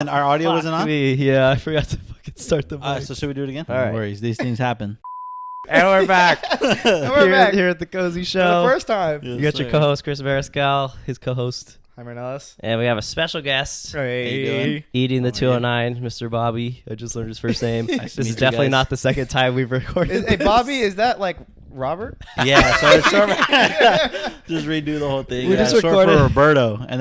And our audio wasn't on? Yeah, I forgot to fucking start the mic. So should we do it again? All right. No worries. These things happen. And we're back. We're back. Here at the Cozy For Show. the first time. Yes, You got your sir. co-host, Chris Mariscal, his co-host. Hi, Marnellis. And we have a special guest, you doing? Eating the Oh, my 209, Mr. Bobby. I just learned his first name. Nice to This meet is you definitely guys. not the second time we've recorded Hey, this. Bobby, is that like Robert? Yeah, so it's short just redo the whole thing. We Yeah, just it's short recorded- for Roberto, and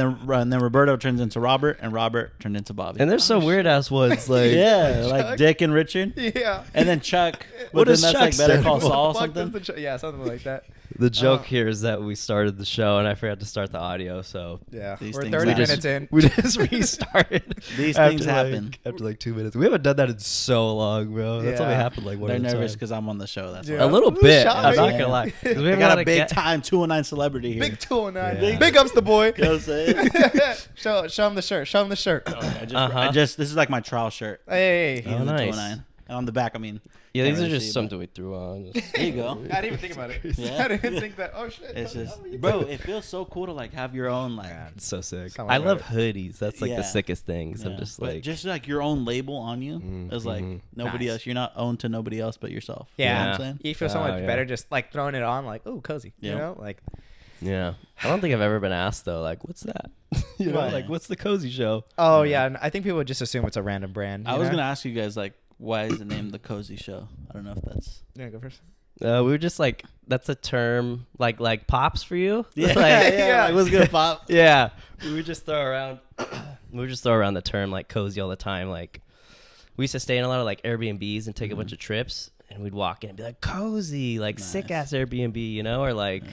then Roberto turns into Robert, and Robert turned into Bobby. And there's some weird-ass ones. Like, yeah, like Chuck. Dick and Richard, Yeah. and then Chuck. What But then does that's Chuck like Better stand Call for? Saul or Fuck something. does the yeah, something like that. the joke here is that we started the show, and I forgot to start the audio, so Yeah. These We're things 30 happen. minutes in. we just restarted. These after, things like- happen. After like 2 minutes. We haven't done that in so long, bro. That's only Yeah. happened like one They're at a nervous time. because I'm on the show. That's Yeah. why. A little Ooh, bit. shout I'm out. not Yeah. gonna lie. 'Cause we I have got lot a of big get- time 209 celebrity here. Big 209. Yeah. Big ups the boy. You know what I'm saying? show him the shirt. Show him the shirt. I just this is like my trial shirt. Hey. Oh, Eating the nice. 209. And on the back, I mean. Yeah, can't these are really just see, something we threw on. There you go. I didn't even think about it. Yeah. I didn't think that. Oh, shit. It's just, Oh, you bro, did. it feels so cool to like have your own like. It's so sick. Someone I wrote love it. hoodies. That's like Yeah. the sickest things. I'm Yeah. just But like, just like your own label on you is like nobody Nice. else. You're not owned to nobody else but yourself. You know Yeah. what I'm saying? You feel so Oh, much yeah. better just like throwing it on, like, oh, cozy. Yeah. You know? Like, yeah. I don't think I've ever been asked though. Like, what's that? You know, What? like, what's the Cozy Show? oh, yeah. And I think people would just assume it's a random brand. I you was know? gonna ask you guys like, why is it named the Cozy Show? I don't know if that's. Yeah, go first. We were just like, that's a term like pops for you. Yeah, Like, yeah. Like, what's gonna pop? yeah. We would just throw around. We would just throw around the term like cozy all the time. Like, we used to stay in a lot of like Airbnbs and take a bunch of trips, and we'd walk in and be like cozy, like Nice. sick ass Airbnb, you know, or like.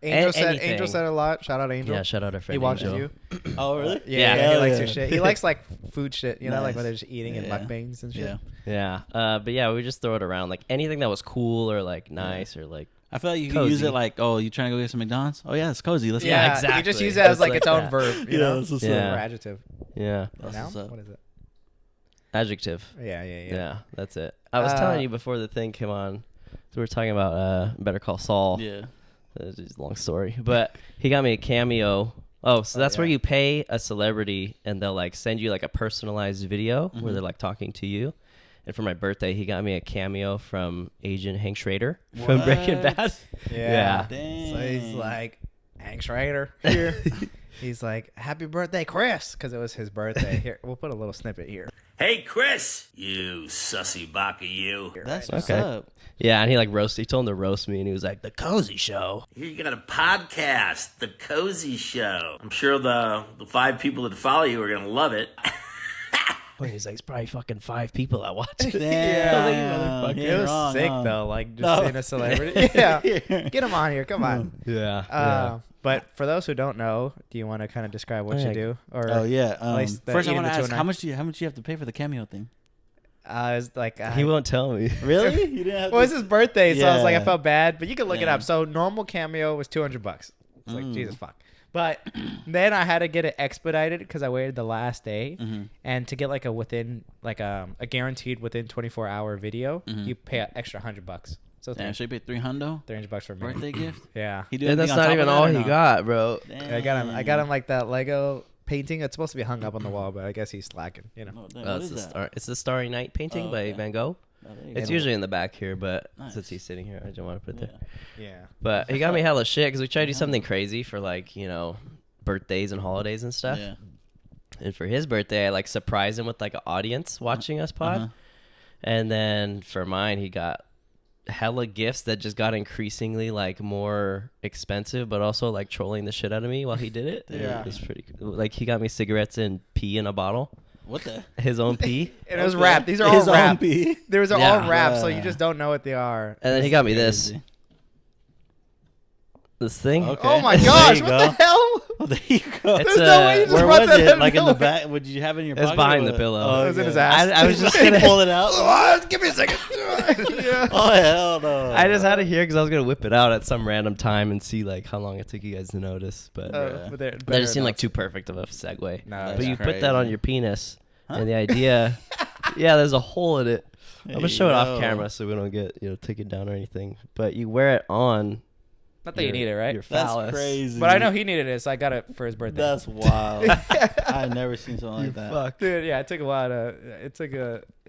Angel said anything. a lot. Shout out Angel. Yeah, shout out our friend He watches Angel. you. Oh really? Yeah, Yeah. he likes your yeah. shit. He likes like food shit, you know, like Nice. when they're just eating and Yeah. mukbangs and shit. Yeah. Yeah, but yeah, we just throw it around like anything that was cool or like nice or like. I feel like you could use Cozy. it like, oh, you trying to go get some McDonald's? Oh yeah, it's cozy. Let's Yeah, go. exactly. You just use it as It's like like its own that. verb, you Yeah, know? that's what's Yeah. Or adjective. Yeah, That's Noun? what's up. What is it? adjective. Yeah. Yeah, that's it. I was telling you before the thing came on. So we were talking about Better Call Saul. Yeah. It's just a long story, but he got me a cameo. Oh, so that's where yeah. you pay a celebrity and they'll like send you like a personalized video where they're like talking to you. And for my birthday, he got me a cameo from Agent Hank Schrader from Breaking What? Bad. Yeah. Dang. So he's like, Hank Schrader here. He's like, happy birthday, Chris, because it was his birthday. Here, we'll put a little snippet here. Hey, Chris, you sussy baka you. That's what's Okay. up. Yeah, and he like roasted. He told him to roast me, and he was like, "The Cozy Show." Here you got a podcast, The Cozy Show. I'm sure the 5 people that follow you are going to love it. Well, he's like, "It's probably fucking 5 people that watch it." Damn. motherfucker. You It ain't was wrong, sick, huh? though, like just No. seeing a celebrity. Yeah. Get him on here. Come on. Yeah. But for those who don't know, do you want to kind of describe what Yeah. you do? Or Oh yeah. least the First, I Eating want to the ask 209. how much you have to pay for the cameo thing? it's like He won't tell me. Really? You didn't have well, it's his birthday, so I was like, I Yeah. felt bad, but you can look it Yeah. up. So normal cameo was $200. It's like Mm. Jesus fuck. But then I had to get it expedited because I waited the last day, and to get like a guaranteed within 24-hour video, you pay an extra $100. So Damn, should I pay $300 $300 for me. birthday gift? Yeah, He do And that's anything on not top even of that all or he no? got, bro. I got him like that Lego painting. It's supposed to be hung up on the wall, but I guess he's slacking. You know. Oh, damn, what It's is that? it's the Starry Night painting Oh, by okay. Van Gogh. Oh, there you It's go. usually in the back here, but Nice. since he's sitting here, I don't want to put it there. Yeah. But he got me hella shit because we tried to do something crazy for like, you know, birthdays and holidays and stuff. Yeah. And for his birthday, I like surprised him with like an audience watching us pod. Uh-huh. And then for mine, he got hella gifts that just got increasingly like more expensive, but also like trolling the shit out of me while he did it. Yeah. It was pretty cool. Like he got me cigarettes and pee in a bottle, What the? his own pee. And it was Okay. wrapped. These are His all own wrapped. pee. These are Yeah. all wrapped, so you Yeah. just don't know what they are. And then he got me this Crazy. thing. Okay. Oh my There gosh! you What go. the hell? Oh, there you go. It's There's no way you just Where brought was that it? in Like in the nowhere. back? Would you have it in your It's pocket? behind or the what? pillow. Oh, It was in okay. his ass. I was just He gonna pulled it out. Give me a second. Yeah. Oh hell no! I just had it here because I was gonna whip it out at some random time and see like how long it took you guys to notice. But But they're that better just seemed like enough. too perfect of a segue. No, But that's you put that on crazy. your penis, Huh? and the idea, yeah, there's a hole in it. I'm gonna show it Yo. off camera so we don't get taken down or anything. But you wear it on Not that you need it, right? Your That's phallus. crazy. But I know he needed it, so I got it for his birthday. That's wild. I've never seen something like that. Fuck. Dude, yeah, it took a while to. It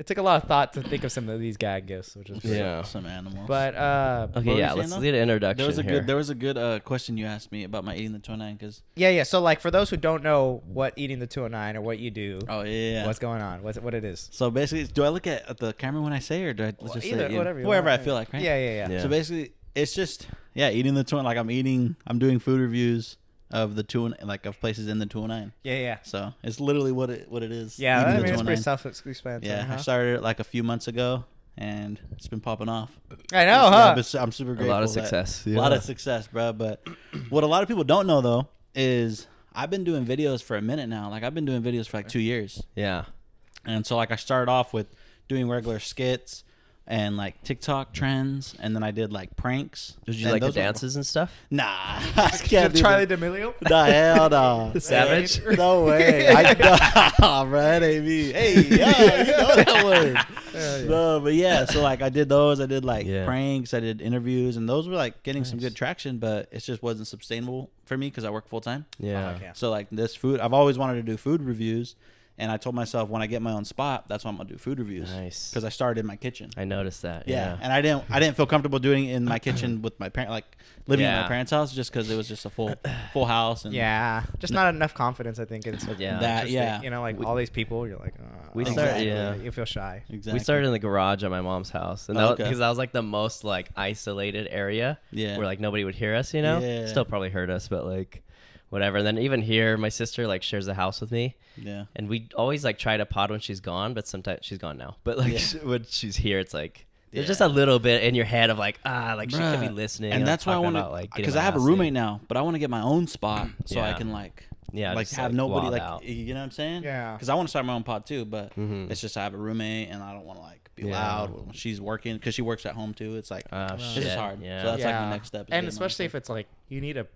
took a lot of thought to think of some of these gag gifts, which is pretty. Yeah. Some animals. But What Okay, were yeah. you Let's saying, do the introduction. there was a good question you asked me about my eating the 209 because yeah. So like for those who don't know what Eating the 209 or what you do, what's going on, what it is. so basically, do I look at the camera when I say, or do I just say Either, it, whatever you wherever want. I feel like, right? Yeah. Yeah. So basically, it's just eating the 209. Like I'm doing food reviews of the 209, like of places in the 209. Yeah. So it's literally what it is. Yeah, eating I the mean it's pretty 209. self-explanatory. Yeah, I huh? started it like a few months ago, and it's been popping off. I know, Yeah, huh? but I'm super A grateful. lot of that- success. A lot of success, bro. But what a lot of people don't know though is I've been doing videos for a minute now. Like I've been doing videos for like 2 years, Yeah. and so like I started off with doing regular skits and like TikTok trends, and then I did like pranks. Did you And like the those were- dances and stuff? Nah, I can't do Charlie that. D'Amelio. The hell no. The Savage? No way. Bro, that ain't me. Hey, yeah, you know that one. No, but yeah, so like I did those. I did like pranks. I did interviews, and those were like getting some good traction, but it just wasn't sustainable for me because I work full time. Yeah. So like this food, I've always wanted to do food reviews, and I told myself when I get my own spot, that's when I'm gonna do food reviews. Nice. Because I started in my kitchen. I noticed that. Yeah, Yeah. and I didn't feel comfortable doing it in my kitchen with my parent, like living in Yeah. my parents' house, just because it was just a full house. And Yeah, just not enough confidence, I think. It's Yeah. That, interesting. yeah. You know, like all these people, you're like, We oh, started- exactly. yeah. You feel shy. Exactly. We started in the garage at my mom's house, and Okay. because that was like the most like isolated area, Yeah. where like nobody would hear us. You know, Yeah. still probably heard us, but like whatever. And then even here, my sister like shares the house with me, Yeah. and we always like try to pod when she's gone, but sometimes she's gone now. But like when she's here, it's like there's just a little bit in your head of like like she could be Bruh. listening, And that's why I talking want about, to, like getting because my I have a house roommate in. now, but I want to get my own spot so I Yeah. can like just, have nobody wild like out. you know what I'm saying? Yeah. Because I want to start my own pod too, but Mhm. it's just I have a roommate and I don't want to like be Yeah. loud when she's working because she works at home too. It's like it's Shit. just hard. Yeah. So that's like the next step. is And getting my own especially place. if it's like you need a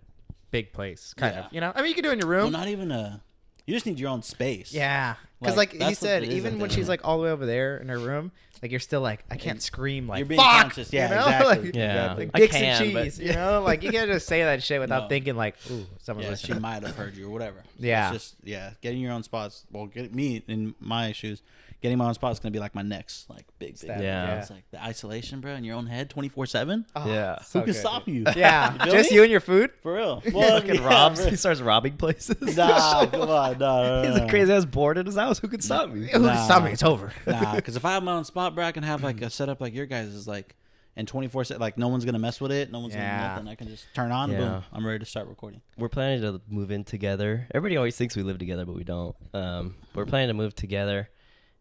big place, kind Yeah. of. You know, I mean, you can do it in your well, room. not even a. You just need your own space. Yeah, because Like, like he that's what said, it is, I even when think. she's like all the way over there in her room, like you're still like, I can't scream like You're being fuck, conscious. Yeah, you know? exactly. Like, Yeah. Exactly. like I dicks can, and but- cheese, you know? Like you can't just say that shit without No. thinking like, ooh, someone's Yeah, she listening. might have heard you or whatever. So Yeah. it's just getting your own spots. Well, get me in my shoes. Getting my own spot is gonna be like my next like big Step, thing. yeah. It's like the isolation, bro, in your own head, 24/7. Oh, Yeah. so Who can good. stop you? Yeah, feel just me? you and your food. For real. Fucking yeah, robs. bro. He starts robbing places. Nah, come on, no. He's a crazy ass bored in his house. Who can stop me? Who can stop me? It's over. Nah, because if I have my own spot, bro, I can have like a setup like your guys is like, and 24/7, like no one's gonna mess with it. No one's gonna do Yeah. nothing. I can just turn on, Yeah. boom, I'm ready to start recording. We're planning to move in together. Everybody always thinks we live together, but we don't. We're planning to move together,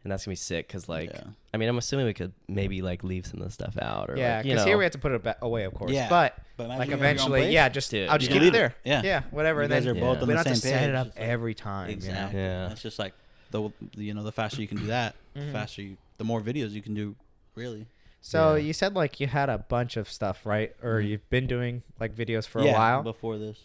and that's gonna be sick. Cause like, Yeah. I mean, I'm assuming we could maybe like leave some of the stuff out, or Yeah, like, you because know. here we have to put it away, of course. Yeah. But But imagine like you have your own eventually, place. yeah, just Dude, I'll just you keep can it leave there. it. Yeah. whatever. You And guys then are both on we the don't have to same set it page. up It's like- every time. Exactly. Yeah. It's just like the faster you can do that, the faster the more videos you can do. Really. So Yeah. you said like you had a bunch of stuff, right? Or you've been doing like videos for a Yeah, while. before this.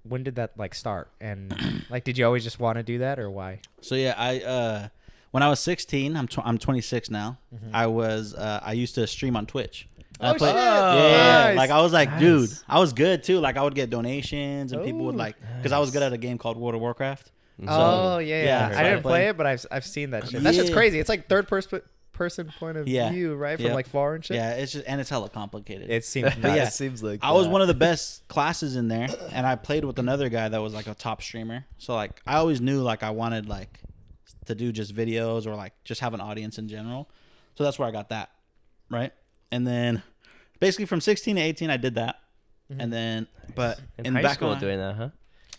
When did that like start? And like, did you always just want to do that, or why? So yeah, I when I was 16, I'm 26 now. I used to stream on Twitch. I Oh, played- shit. Yeah, Nice. like I was like, Nice. dude, I was good too. Like I would get donations and people would Ooh. like, because I was good at a game called World of Warcraft. Oh yeah, yeah, so I I didn't play- play it, but I've seen that shit. That shit's Yeah. crazy. It's like third person point of Yeah. view, right? From Yep. like far and shit. Yeah, it's just and it's hella complicated. It seems. But yeah, nuts. seems like I was one of the best classes in there, and I played with another guy that was like a top streamer. So like I always knew like I wanted like to do just videos or like just have an audience in general. So that's where I got that, right? And then basically from 16 to 18 I did that, and then but in the high back school of my- doing that, huh?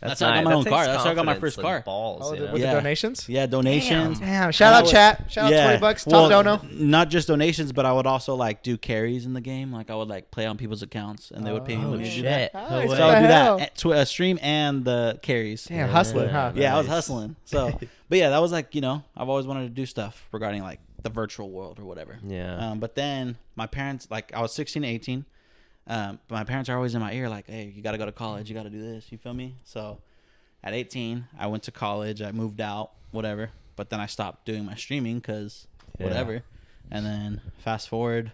That's how I got nice. my That own takes car. That's how I got my confidence, first like car. Balls, Oh, you know? with Yeah. the donations. Yeah, donations. Damn! Shout out chat. Shout out $20. Top Well, dono. Not just donations, but I would also like do carries in the game. Like I would like play on people's accounts, and they would pay me Oh money to do shit! that. No Nice. way. So I would do the hell? that stream and the carries. Damn, hustling, Yeah. huh? Yeah, I was Nice. hustling. So, but yeah, that was like, you know, I've always wanted to do stuff regarding like the virtual world or whatever. Yeah. But then my parents, like, I was 16 to 18. But my parents are always in my ear, like, hey, you got to go to college. You got to do this. You feel me? So at 18, I went to college. I moved out, whatever. But then I stopped doing my streaming because Yeah. whatever. And then fast forward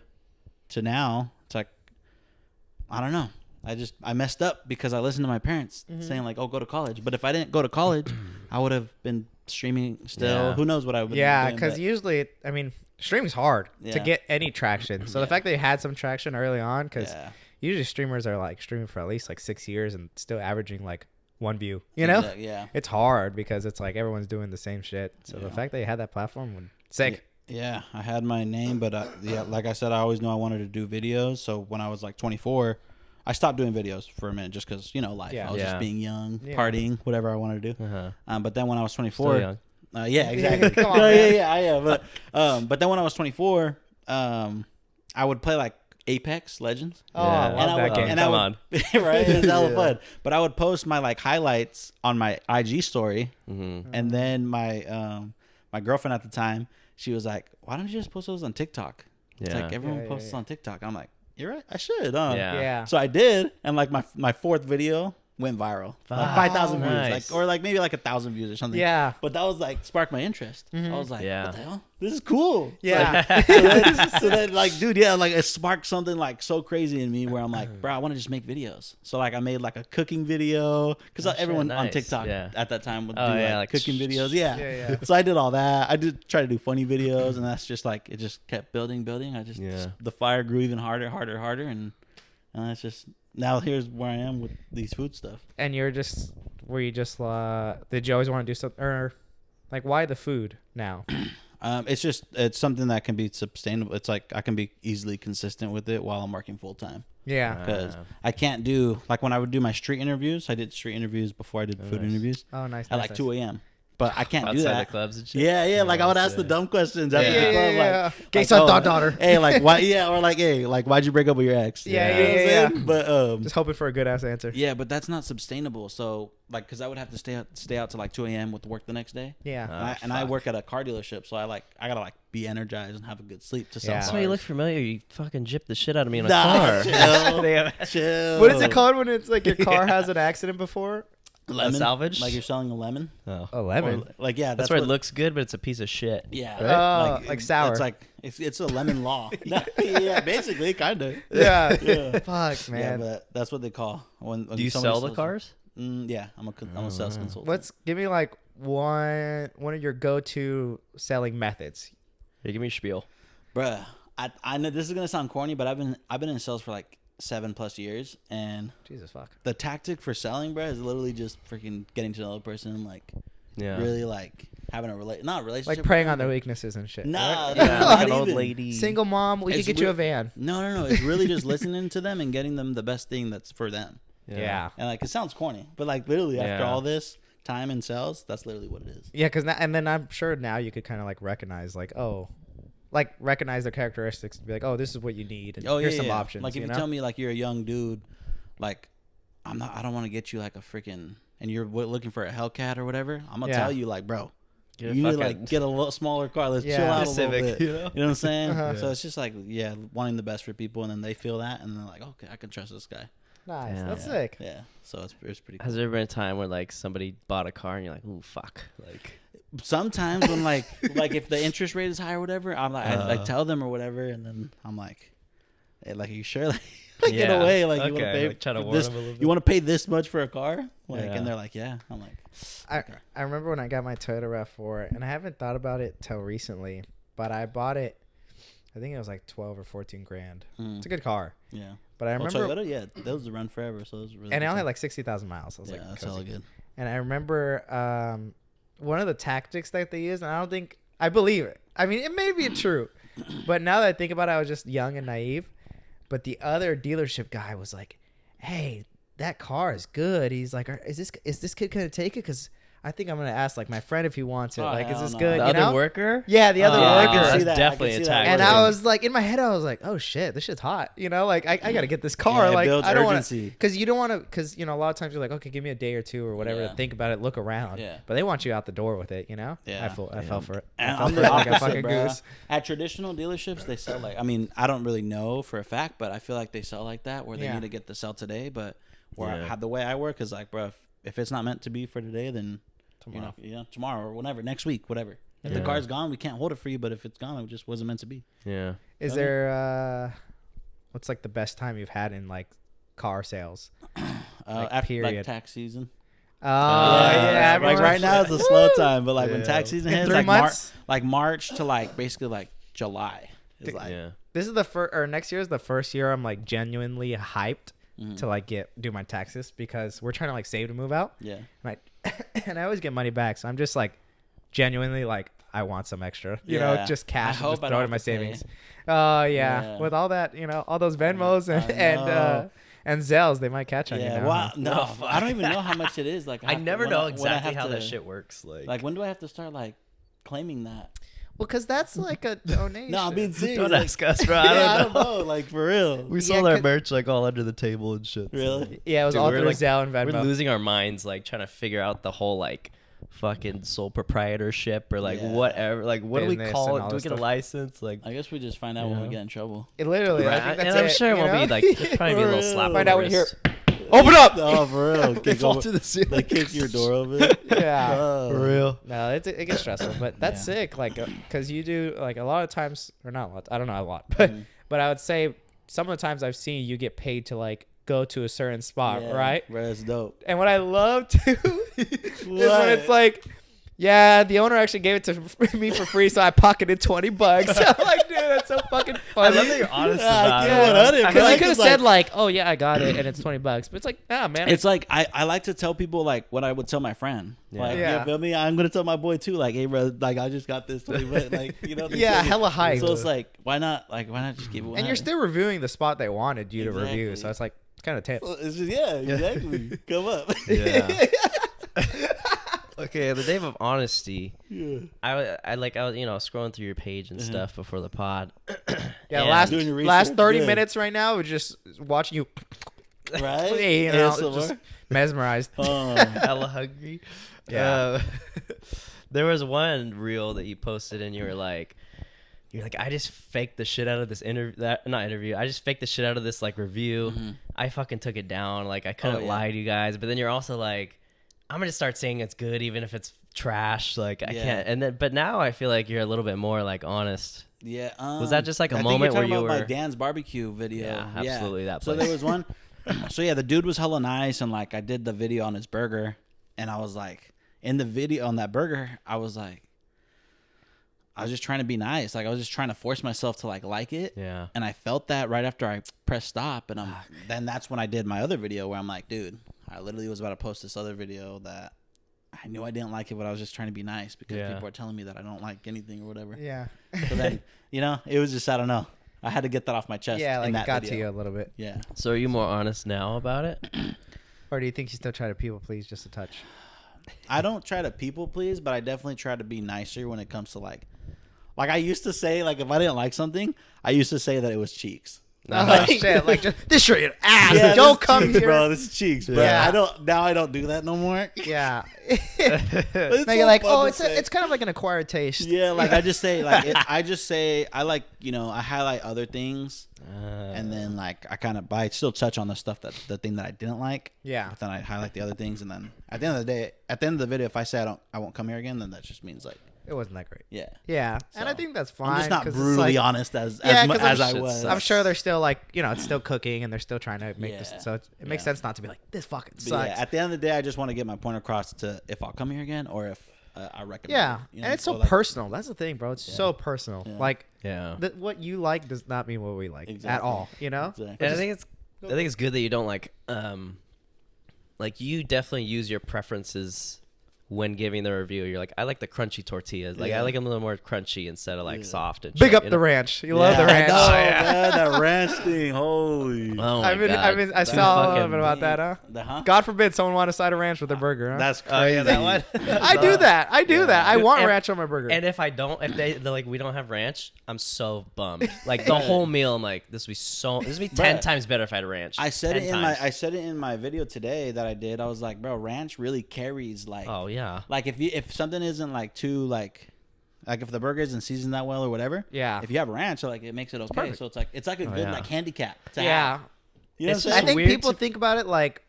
to now, it's like, I don't know. I messed up because I listened to my parents saying like, oh, go to college. But if I didn't go to college, I would have been streaming still. Yeah. Who knows what I would have Yeah, been doing. because usually, I mean, streaming's hard to Yeah. get any traction. So the fact that you had some traction early on, because Yeah. usually streamers are like streaming for at least like 6 years and still averaging like 1 view. You know, Yeah. it's hard because it's like everyone's doing the same shit. So the fact that you had that platform was sick. Yeah, I had my name, but yeah, like I said, I always knew I wanted to do videos. So when I was like 24, I stopped doing videos for a minute just because, you know, life. Yeah. I was Yeah. just being young, Yeah. partying, whatever I wanted to do. Uh-huh. But then when I was 24, Still young. yeah, exactly. Come on, yeah, man. yeah, I am. But then when I was 24, I would play like Apex Legends. Oh, Yeah. I And love I that would- game. and Come I on. right? It was hella fun. But I would post my like highlights on my IG story, Mm-hmm. and then my girlfriend at the time, she was like, "Why don't you just post those on TikTok?" It's Yeah. like everyone Yeah, posts yeah. on TikTok. I'm like, "You're right, I should." Huh? Yeah. Yeah. So I did, and like my fourth video went viral, like 5,000 views, nice. like or like maybe like 1,000 views or something. Yeah. But that was like sparked my interest. I was like, Yeah. "What the hell? This is cool." Yeah. So then, like, dude, yeah, like it sparked something like so crazy in me where I'm like, bro, I want to just make videos. So like, I made like a cooking video because Oh, shit, everyone on nice. TikTok Yeah. at that time would do Oh, yeah, like like, cooking videos. Yeah. Yeah, yeah. So I did all that. I did try to do funny videos, and that's just like it just kept building. I just Yeah. the fire grew even harder, and that's just now here's where I am with these food stuff. And did you always want to do something, or like why the food now? It's something that can be sustainable. It's like I can be easily consistent with it while I'm working full time. Yeah. Because I can't do like when I would do my street interviews. I did street interviews before I did food interviews Oh, nice. at like 2 a.m. But I can't do Outside that. the clubs and shit. Yeah, like I would ask shit. the dumb questions after Yeah. the club, Yeah. like, Gay like, son, oh, daughter. Hey, like why? Yeah, or like, hey, like why'd you break up with your ex? Yeah, You know what I'm yeah. saying? But Just hoping for a good ass answer. yeah, but that's not sustainable. So like, because I would have to stay out to like 2 a.m. with work the next day. Yeah. And I work at a car dealership, so I gotta like be energized and have a good sleep to sell. Yeah. That's why you look familiar. You fucking gypped the shit out of me in a Nah, car. chill, chill. What is it called when it's like your car has an accident before? Lemon? salvage? Like you're selling a lemon. Oh. A lemon. Or, like yeah, That's where what, it looks good, but it's a piece of shit. Yeah, Right? Like sour. It's like it's a lemon law. Yeah, basically, kind of. Yeah. Yeah. Fuck, Yeah, man. but that's what they call when Do you somebody sell the sells- cars? Yeah, I'm a sales consultant. Let's give me like one of your go-to selling methods. Here, give me a spiel. Bruh, I know this is gonna sound corny, but I've been in sales for like 7+ years, and Jesus fuck. the tactic for selling, bruh, is literally just freaking getting to know the person, like Yeah. really like having a not a relationship, Like preying with on their them, weaknesses and shit. but- Nah, right? nah, Yeah, not like an old even. lady. Single mom, we could It's get you a weird. van. No, it's really just listening to them and getting them the best thing that's for them. Yeah. And like it sounds corny, but like literally after Yeah. all this time in sales, that's literally what it is. Yeah, because and then I'm sure now you could kind of like recognize recognize their characteristics and be like, oh, this is what you need. And here's some options. Like if you know? tell me like you're a young dude, like I don't want to get you like a freaking, and you're looking for a Hellcat or whatever. I'm gonna Yeah. tell you like, bro, Get a you need to fucking- like get a little smaller car. Let's Yeah. chill out Get a a little Civic, bit. you know? You know what I'm saying? Uh-huh. So it's just like wanting the best for people, and then they feel that, and they're like, okay, I can trust this guy. Nice. Yeah. That's Yeah. sick. Yeah. So it's pretty cool. Has there been a time where like somebody bought a car and you're like, ooh, fuck, like Sometimes when like if the interest rate is high or whatever, I'm like I tell them or whatever, and then I'm like, hey, like, are you sure? Like, get Yeah. away. Like, you want Okay, to pay like, try to for warn this? them a little bit. You want to pay this much for a car? Like, Yeah. and they're like, yeah. I'm like, I remember when I got my Toyota RAV4, and I haven't thought about it till recently, but I bought it. I think it was like 12 or 14 grand. Mm. It's a good car, yeah. but I Well, remember, Toyota, yeah, those run forever. So those are really and it good only had stuff. like 60,000 miles. I was yeah, like, that's cozy. hella good. And I remember one of the tactics that they used, and I don't think I believe it. I mean, it may be true, but now that I think about it, I was just young and naive. But the other dealership guy was like, "Hey, that car is good." He's like, "Is this kid gonna take it? Because I think I'm gonna ask like my friend if he wants it. Oh, like, is hell this no. good? the you other know?" worker. Yeah, the other Oh, I worker. can see That's that. I definitely can a see that. tactic. And I was like, in my head, I was like, "Oh shit, this shit's hot." You know, like I gotta get this car. Yeah, it like builds I don't want urgency. to, because you don't want to, because a lot of times you're like, okay, give me a day or two or whatever Yeah. to think about it, look around. Yeah. But they want you out the door with it. You know. Yeah. I fell for it. I And fell I'm for the it like a opposite, fucking bro. goose. At traditional dealerships, they sell like, I mean, I don't really know for a fact, but I feel like they sell like that where they Yeah. need to get the sell today. But where Yeah. the way I work is like, bro, if it's not meant to be for today, then Tomorrow. tomorrow or whenever, next week, whatever. If the Yeah. car's gone, we can't hold it for you. But if it's gone, it just wasn't meant to be. Yeah. Is Tell me. there what's like the best time you've had in like car sales. After period. like tax season. Oh yeah, like right now it's a slow time, but like when Yeah. tax season In hits, 3 like months? March to like basically like July. Is like Yeah. This is the first, or next year is the first year I'm like genuinely hyped to like do my taxes because we're trying to like save to move out. yeah. And I always get money back, so I'm just like genuinely like I want some extra, you know, Yeah. just I cash and hope just I throw it don't in my have to pay. savings. Oh Yeah. with all that, you know, all those Venmos I know. and Zelles, they might catch on you Yeah. now. Well, huh? no, No, I don't even know how much it is. Like I have to- never when know when I exactly have how to- that shit works. Like when do I have to start like claiming that? Well, because that's like a donation. No, I'm being serious. Don't like, ask us, bro. yeah, I don't know. Like for real. We Yeah, sold our 'cause- merch like all under the table and shit. so- Really? Yeah, it was Dude, all we're, through like- Zelle and We're Venmo. losing our minds, like trying to figure out the whole like fucking sole proprietorship or like Yeah. whatever. Like what do we Business call and it? all Do we this get a stuff. license? Like, I guess we just find out when we get in trouble. It literally, I right? think And that's I'm it, sure it you won't know? be like there'll probably be a little For slap. real. Find on out the when you're. wrist. Open up. Oh, for real. They Kick fall over- to the ceiling. They kick your door over. Yeah. Oh. For real. No, it gets stressful, but that's Yeah. sick. Like, because you do like a lot of times, or not a lot. I don't know a lot, but I would say some of the times I've seen you get paid to like go to a certain spot, Yeah, right? Bro, that's dope. And what I love too is when What? it's like, yeah, the owner actually gave it to me for free, so I pocketed $20. I'm like, dude, that's so fucking I funny. love that you're honest Yeah, about I it. get bro. 100, bro. Because you could have It's said like, oh yeah, I got it, and it's $20, but it's like, nah, man, It's like I like to tell people like what I would tell my friend. Yeah. Like, Yeah. you feel me? I'm gonna tell my boy too. Like, hey, bro, like I just got this 20 bucks. Like, you know? they yeah, say- hella hype. So it's like, why not? Like, why not just keep it? 100? And you're still reviewing the spot they wanted you to review, Exactly. so it's like it's kind of tail. It's just, yeah, exactly. Come up. Yeah. Okay, the name of honesty. Yeah. I was scrolling through your page and stuff before the pod. Yeah, And- last Doing your last research, 30 good. minutes right now, we're just watching you, Right? you know, ASMR? just mesmerized. Oh. hella hungry. Yeah. There was one reel that you posted and you're like, I just faked the shit out of this I just faked the shit out of this like review. I fucking took it down. Like I couldn't yeah. lie to you guys. But then you're also like, I'm gonna start saying it's good even if it's trash. Like I Yeah. can't. And then, but now I feel like you're a little bit more like honest. Yeah. Was that just like a I think moment you're where talking you about were? my Dan's barbecue video? Yeah, absolutely, that So place. there was one. So yeah, the dude was hella nice, and like I did the video on his burger, and I was like, in the video on that burger, I was just trying to be nice. Like I was just trying to force myself to like it. Yeah. And I felt that right after I pressed stop, and then that's when I did my other video where I'm like, dude, I literally was about to post this other video that I knew I didn't like it, but I was just trying to be nice because Yeah. people are telling me that I don't like anything or whatever. Yeah. So then, it was just, I don't know. I had to get that off my chest. Yeah, like in it that got video. to you a little bit. Yeah. So are you more honest now about it? Or do you think you still try to people please just a touch? I don't try to people please, but I definitely try to be nicer when it comes to like I used to say, like if I didn't like something, I used to say that it was cheeks. Oh shit! Like just this shirt, your ass. Yeah, Don't this come cheeks, here, bro. This is cheeks, bro. Yeah. I don't do that no more. Yeah. But it's Now so you're like, fun oh, to it's say. it's kind of like an acquired taste. Yeah, like I just say I like I highlight other things, and then like I still touch on the thing that I didn't like. Yeah. But then I highlight the other things, and then at the end of the day, at the end of the video, if I say I won't come here again, then that just means like It wasn't that great. yeah. Yeah, and I So, think that's fine. I'm just not 'cause it's brutally like- honest as Yeah, mu- 'cause as I'm I sure- was. I'm sure they're still like, it's still cooking and they're still trying to make this. Yeah. So it makes Yeah. sense not to be like, this fucking But sucks. yeah, at the end of the day, I just want to get my point across to if I'll come here again or if I recommend. Yeah, it, you know? and it's so like, personal. That's the thing, bro. It's so personal. Yeah. Like, Yeah. what you like does not mean what we like at Exactly. all. You know? Exactly. And I think it's good that you don't like you definitely use your preferences when giving the review. You're like, I like the crunchy tortillas. Like I Yeah. like them a little more crunchy instead of like Yeah. soft and Big shit, up you the know? ranch. You love the Yeah, I ranch. know, Oh, yeah. man, that ranch thing. Holy. Oh my I god. I Too saw a little fucking- bit about that, huh? Huh? God forbid someone want a side of ranch with their burger, huh? That's crazy. Oh yeah, that one. I do that. I do Yeah. that. I Dude, want and- ranch on my burger. And if I don't, if they're like, we don't have ranch, I'm so bummed. Like the whole meal, I'm like, this would be 10 Bruh. times better if I had ranch. I said 10 it in times. I said it in my video today that I did. I was like, bro, ranch really carries like Oh yeah. like if something isn't like too like if the burger isn't seasoned that well or whatever. Yeah. If you have ranch, like it makes it okay. perfect. So it's like a good yeah. like handicap to yeah. have. You know It's what I'm I saying? just think weird people to- think about it like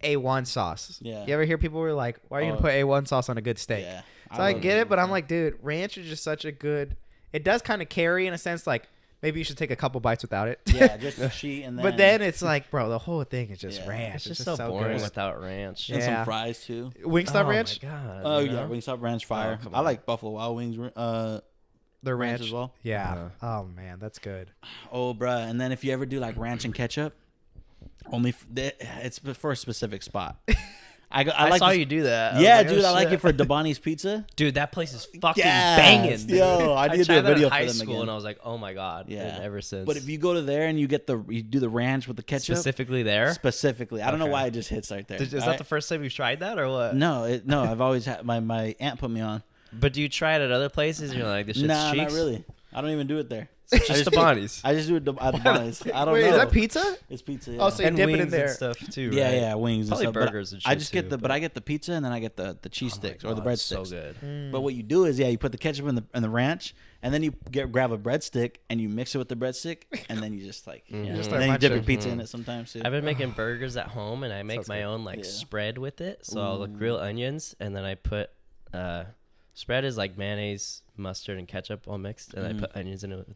A1 sauce. Yeah. You ever hear people were like, why are you Oh. going to put A1 sauce on a good steak? Yeah. So I love get it, but I'm ranch. like, dude, ranch is just such a good. It does kind of carry in a sense, like maybe you should take a couple bites without it. Yeah, just a sheet and then. But then it's like, bro, the whole thing is just Yeah. ranch. It's just so boring good. without ranch. and Yeah. some fries too. Wingstop Oh ranch. my god. Oh you yeah, know? Wingstop ranch fire. come I on. like Buffalo Wild Wings. The ranch ranch as well. Yeah. Oh man, that's good. Oh, bruh. And then if you ever do like ranch and ketchup, it's for a specific spot. I I saw this- you do that. Yeah, was like, dude, oh, I like shit. it for Dabani's Pizza. Dude, that place is fucking Yes, banging. dude. yo, I need to do tried a that in video for high them school, again. and I was like, oh my god. Yeah. And ever since. But if you go to there and you do the ranch with the ketchup, specifically there, specifically, I don't know Okay. why it just hits right there. is that the first time you've tried that or what? No, I've always had my aunt put me on. But do you try it at other places? And you're like, this shit's Nah, cheeks? not really. I don't even do it there. It's just the Bonnie's. I just do it at Dabani's. I don't Wait, know. is that pizza? It's pizza. Yeah. Oh, so you And dip it in wings there. and stuff too, right? yeah, wings Probably and stuff. burgers but and I shit just get too, but I get the pizza and then I get the cheese sticks or the Oh, it's breadsticks. so good. Mm. But what you do is, you put the ketchup in the ranch, and then you grab a breadstick and you mix it with the breadstick, and then you just like, Mhm. and Just then start you dip your munching. pizza in it sometimes too. I've been making burgers at home, and I make Sounds my good. own like Yeah. spread with it. So I'll grill onions, and then I put spread is like mayonnaise, mustard, and ketchup all mixed, and I put onions in it.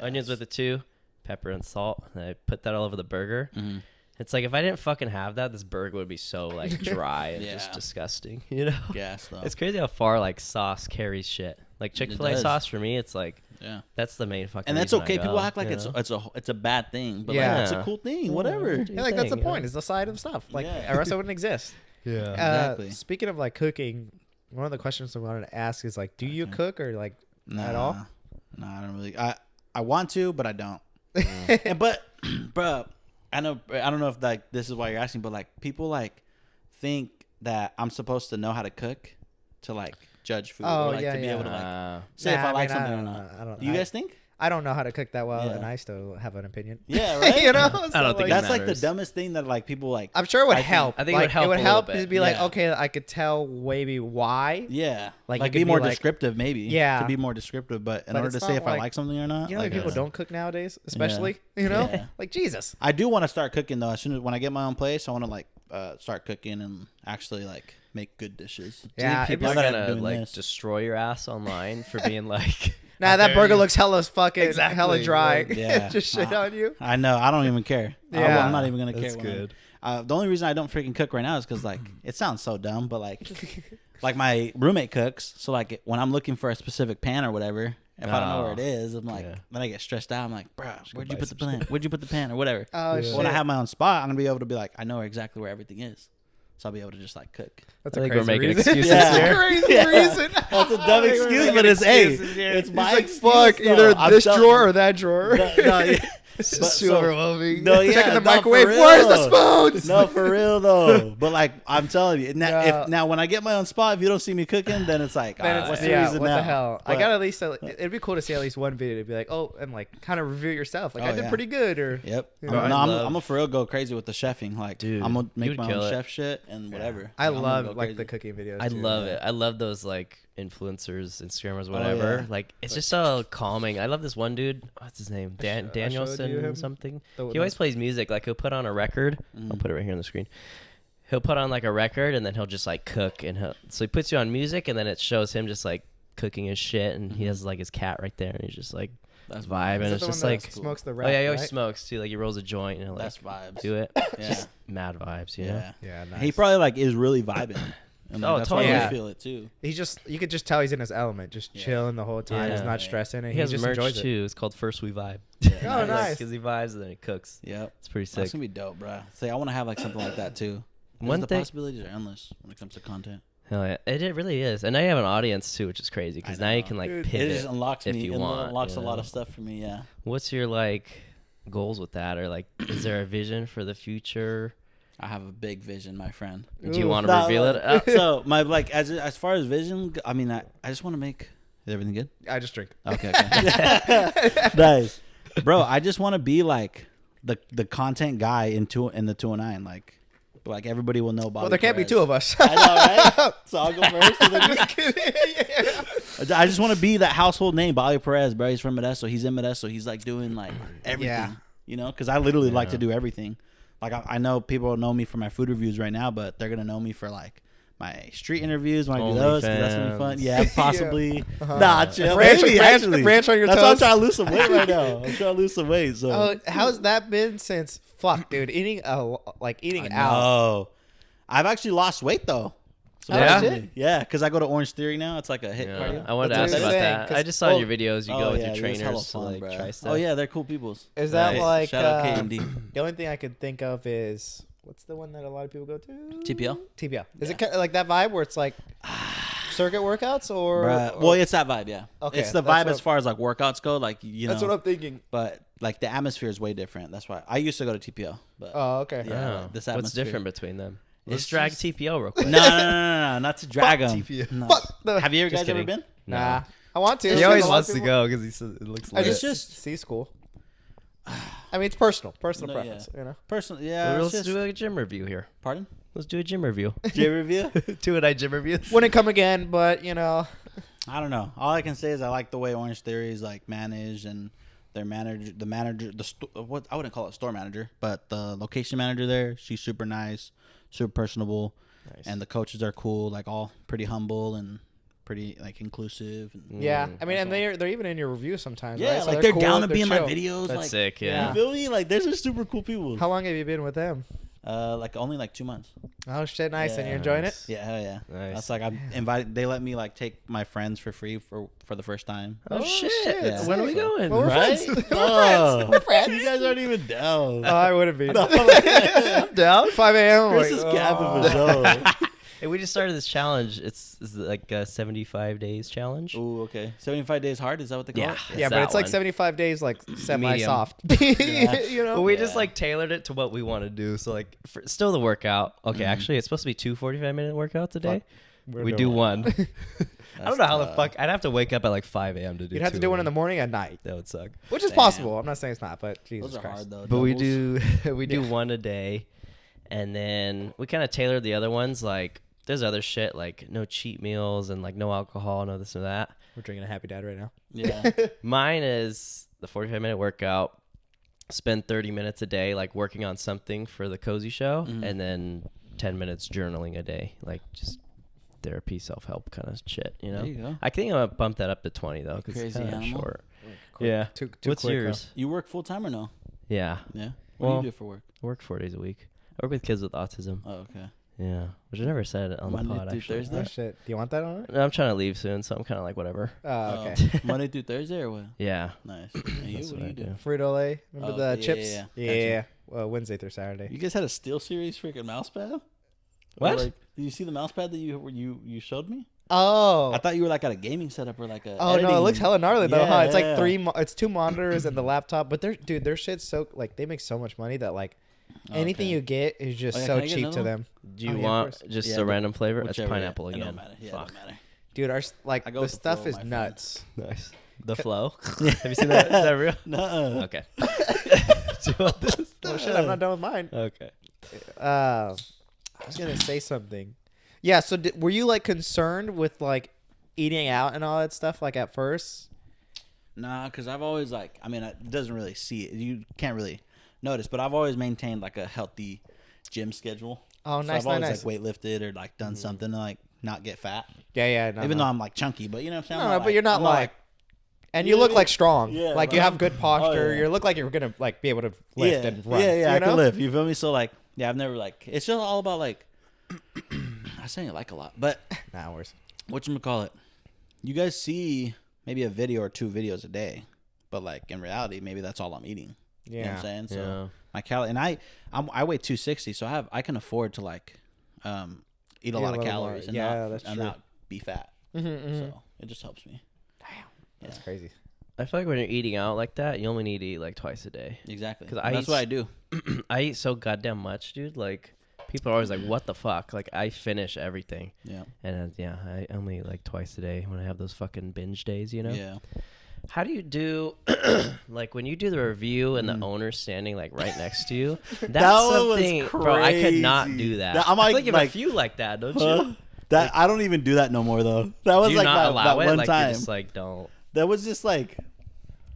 Onions with it too, pepper and salt, and I put that all over the burger. Mhm. It's like if I didn't fucking have that, this burger would be so like dry and Yeah. just disgusting. You know, Gas though. it's crazy how far like sauce carries shit. Like Chick-fil-A does. sauce for me, it's like Yeah. that's the main fucking. And that's reason I okay. go, People act like you it's know? it's a bad thing, but Yeah. like, it's a cool thing. Whatever. do Yeah, like that's the thing, point. It's the side of stuff. Like Yeah. or else it wouldn't exist. Yeah. Exactly. Speaking of like cooking, one of the questions I wanted to ask is like, do you cook or like at all? No, I don't really. I want to, but I don't. And, but, bro, I don't know if like this is why you're asking, but like people like think that I'm supposed to know how to cook to like judge food Oh, or like yeah, to be yeah. able to like Uh, say if Nah, I like mean, something or don't not. know. I don't. Do you guys think? I don't know how to cook that well, Yeah. and I still have an opinion. Yeah, right. you know, I don't So, think like, That's like the matters. dumbest thing that like people like. I'm sure it would I think- help. I think it Like, would help It would a little help bit. to be like, Yeah. okay, I could tell maybe why. Yeah, Like, like you be could more be like- descriptive, maybe. Yeah. to be more descriptive, but in But order it's to say not if I like- like something or not, You know, like, how people uh, don't cook nowadays, especially. You know, Yeah. like Jesus. I do want to start cooking though. As soon as when I get my own place, I want to like start cooking and actually like make good dishes. Yeah, people now are that I'm gonna doing like this. destroy your ass online for being like. Nah, that burger looks hella fucking Exactly, hella dry. like, yeah. Just shit on you. I know. I don't even care. Yeah. I'm not even gonna care. That's when good. the only reason I don't freaking cook right now is because like it sounds so dumb, but like like my roommate cooks, so like when I'm looking for a specific pan or whatever, if I don't know where it is, I'm like, Yeah. then I get stressed out. I'm like, bro, where'd you buy put the some pan? Where'd you put the pan or whatever? Oh But shit. when I have my own spot, I'm gonna be able to be like, I know exactly where everything is, so I'll be able to just like cook. That's I a think crazy we're making reason. excuses That's here. a crazy Yeah. reason. That's a dumb excuse, but it's it's my He's like, excuse, fuck, though. either I'm this telling- drawer or that drawer. No, yeah. It's But just so- too overwhelming. No, yeah, Checking the no, for microwave. real. Where's the spoons? No, for real though. But like I'm telling you, now, Yeah. if now when I get my own spot, if you don't see me cooking, then it's like, Then it's, what's the yeah, reason what now? the hell? I But- got at least. It'd be cool to see at least one video to be like, oh, and like kind of review it yourself. Like Oh, I did yeah. pretty good, or Yep. You I'm, know, no, I I'm love- gonna for real go crazy with the chefing. Like, Dude, I'm gonna you make would my kill own it. chef shit and whatever. I I'm gonna love go like crazy. the cooking videos. I too. love yeah. it. I love those like influencers, Instagrammers, Oh, whatever. yeah. Like it's just so calming. I love this one dude. What's his name? I showed you Danielson him. something. The- He always plays music. Like he'll put on a record. I'll put it right here on the screen. He'll put on like a record and then he'll just like cook and so he puts you on music and then it shows him just like cooking his shit and he has like his cat right there and he's just like That's vibing. Is that It's the just one like that smokes the oh wrap, yeah, he always right? smokes too. Like he rolls a joint and he'll like That's vibes. do it. Yeah. Just mad vibes, you know. Yeah. Yeah, nice. He probably like is really vibing. And like, Oh, that's totally. why Yeah. I feel it too. He just you could just tell he's in his element, just Yeah. chilling the whole time. He's Yeah. not stressing, and He he has just merch enjoys it. too. It's called First We Vibe. Oh, nice. Because he vibes and then he cooks. Yep. It's pretty That's sick. gonna be dope, bro. Say I want to have like something like that too. One The thing- possibilities are endless when it comes to content. Hell yeah, it really is, and now you have an audience too, which is crazy because I now you know. can like Dude, pivot. It just unlocks if me. you It want, unlocks you a lot know? of stuff for me. Yeah. What's your like goals with that, or like, is there a vision for the future? I have a big vision, my friend. Do you Ooh. want to No, reveal no. it? So my like as far as vision, I mean, I just want to make. Is everything good? I just drink. Okay. Nice, bro. I just want to be like the content guy in the 209. Like everybody will know Bobby. Well, there can't be Perez. two of us. I know, right? So I'll go first. And then I just want to be that household name, Bobby Perez, bro. He's from Modesto. He's in Modesto. He's like doing like everything. Yeah. You know, because I literally like to do everything. Like I know people know me for my food reviews right now, but they're gonna know me for like my street interviews when I do those. 'Cause that's gonna be fun. Yeah, possibly. Uh-huh. Nah, chill. Ranch- Maybe, ranch- actually. ranch on your That's why I'm toes. trying to lose some weight right now. I'm trying to lose some weight. So. Oh, how's that been since? Fuck, dude, eating I out. know. I've actually lost weight though. Yeah? Surprisingly. Yeah, because I go to Orange Theory now. It's like a hit Yeah. cardio. I wanted to That's ask what about I'm saying, that. 'cause- I just saw in your videos you go with yeah, your dude, it's trainers hella to fun, like bro. try stuff. Oh yeah, they're cool peoples. Is that Nice. like Shout out K&D. the only thing I could think of is what's the one that a lot of people go to? TPL? TPL. Is it kind of like that vibe where it's like circuit workouts or? Well, it's that vibe, yeah. Okay, It's the that's vibe what- as far as like workouts go, like you know. that's what I'm thinking. But like the atmosphere is way different. That's why I used to go to TPL, but Oh, okay. Yeah. Oh, this what's atmosphere. different between them? It's Let's drag just- TPO real quick. no, not to drag them. TPO. No. Fuck the- Have you Just guys ever kidding. been? Nah, I want to. He Because always a lot of wants to people- go because he says it looks I lit. just just- see school. I mean, it's personal No, preference. You know. Personally, yeah. Well, It's let's just, do a gym review here. pardon? Let's do a gym review. J review? 209 gym reviews. Wouldn't come again, but you know. I don't know. All I can say is I like the way Orange Theory is like managed and their manager, what I wouldn't call it store manager, but the location manager there, she's super nice, super personable, Nice. and the coaches are cool, like all pretty humble and pretty like inclusive. And, Yeah, I mean, that's and they're even in your reviews sometimes. yeah, right? So like they're cool, down to they're be in my chill. videos. That's like, sick, Yeah. yeah. You feel me? Like they're just super cool people. How long have you been with them? Like only like 2 months. Oh shit, nice. And Yeah. you're enjoying it? Nice. Yeah, hell yeah. Nice. That's like I'm invited. They let me like take my friends for free for the first time. Oh, shit. Yeah. When are we going? Well, we're Right? friends. Oh, We're friends. You guys aren't even down. Oh, I wouldn't be. I'm down. 5 a.m. Chris like, is oh. capping for sure. Hey, we just started this challenge. It's like a 75 days challenge. Ooh, okay. 75 days hard. Is that what they call Yeah. it? Yeah, but that it's like one. 75 days, like semi Medium. soft. Yeah. You know. But we just Yeah. like tailored it to what we want to do. So like, still the workout. Okay, actually, it's supposed to be 2 45-minute workouts a day. We're We doing do it. one. I don't know how the tough. fuck. I'd have to wake up at like 5 a.m. to do. You'd have to 2 do one of in the them. morning and night, That would suck. which is Damn. possible. I'm not saying it's not, but Jesus Those are Christ. hard though. But we Doubles. do we do Yeah. one a day, and then we kind of tailored the other ones. Like there's other shit like no cheat meals and like no alcohol, no this or that. We're drinking a Happy Dad right now. Yeah. Mine is the 45-minute workout. Spend 30 minutes a day like working on something for the cozy show, Mhm. and then 10 minutes journaling a day, like just therapy, self-help kind of shit. You know. There you go. I think I'm gonna bump that up to 20 though, because it's Crazy kind of animal. short. Quick. Yeah. Too What's quick, huh? yours? You work full time or no? Yeah. Yeah. What Well, do you do for work? I work 4 days a week. I work with kids with autism. Oh, okay. Yeah, which I never said on Monday the pod through actually. Thursday? Oh shit! Do you want that on it? I'm trying to leave soon, so I'm kind of like whatever. Oh, okay. Monday through Thursday or what? Yeah. Nice. And you? That's What do you do? Frito Lay. Remember Oh, the yeah, chips? yeah, Yeah. yeah. Gotcha. Well, Wednesday through Saturday. You guys had a Steel Series freaking mouse pad? What? Or, like, did you see the mouse pad that you showed me? Oh. I thought you were like at a gaming setup or like a. Oh no, it looks hella gnarly though, huh? It's Yeah. like it's 2 monitors and the laptop, but their shit's so like they make so much money that like anything Okay. you get is just Oh, yeah, so can I get cheap another to one? them. Do you Oh, yeah, of want course. just Yeah, a the- random flavor? It's Whichever, pineapple yeah. It again. don't matter. Yeah, it Fuck. don't matter. Dude, I like go the with the stuff flow, is my friend. nuts. Nice. The flow. Have you seen that? Is that real? Nuh-uh. Okay. Do you want this? Oh shit, I'm not done with mine. Okay. I was gonna say something. Yeah, so were you like concerned with like eating out and all that stuff like at first? Nah, because I've always like, I mean, it doesn't really see it. You can't really notice, but I've always maintained like a healthy gym schedule. Oh, So nice, I've always nice. like weightlifted or like done something to like not get fat. Yeah, no, Even no. though I'm like chunky, but you know what I'm saying? No, I'm no, not, but you're not I'm like, and you Yeah, look yeah. like strong. Yeah, like but you have I'm- good posture. yeah. You look like you're gonna like be able to lift yeah, and run. Yeah, you I know? can lift. You feel me? So like, yeah, I've never like. It's just all about like. I say it like a lot, but Nah, worse. whatchamacallit? You guys see maybe a video or 2 videos a day, but like in reality, maybe that's all I'm eating. Yeah. You know what I'm saying? So Yeah. my calorie, and I weigh 260, so I can afford to like eat a Eat lot a of little calories more. and Yeah, not that's and true. not be fat. Mm-hmm, So it just helps me. That's crazy. I feel like when you're eating out like that, you only need to eat like twice a day. Exactly. 'Cause That's what I do. I eat so goddamn much, dude. Like people are always like, "What the fuck?" Like I finish everything, Yeah. and yeah, I only eat like twice a day when I have those fucking binge days. You know? Yeah. How do you do, like when you do the review and the owner's standing like right next to you? That's one was something, bro. I could not crazy. do that. That- I'm I feel like- like you have like- a few like that, don't Huh? you? That I don't even do that no more though. That was Do you like not that allow it? one Like time. you just like don't. That was just like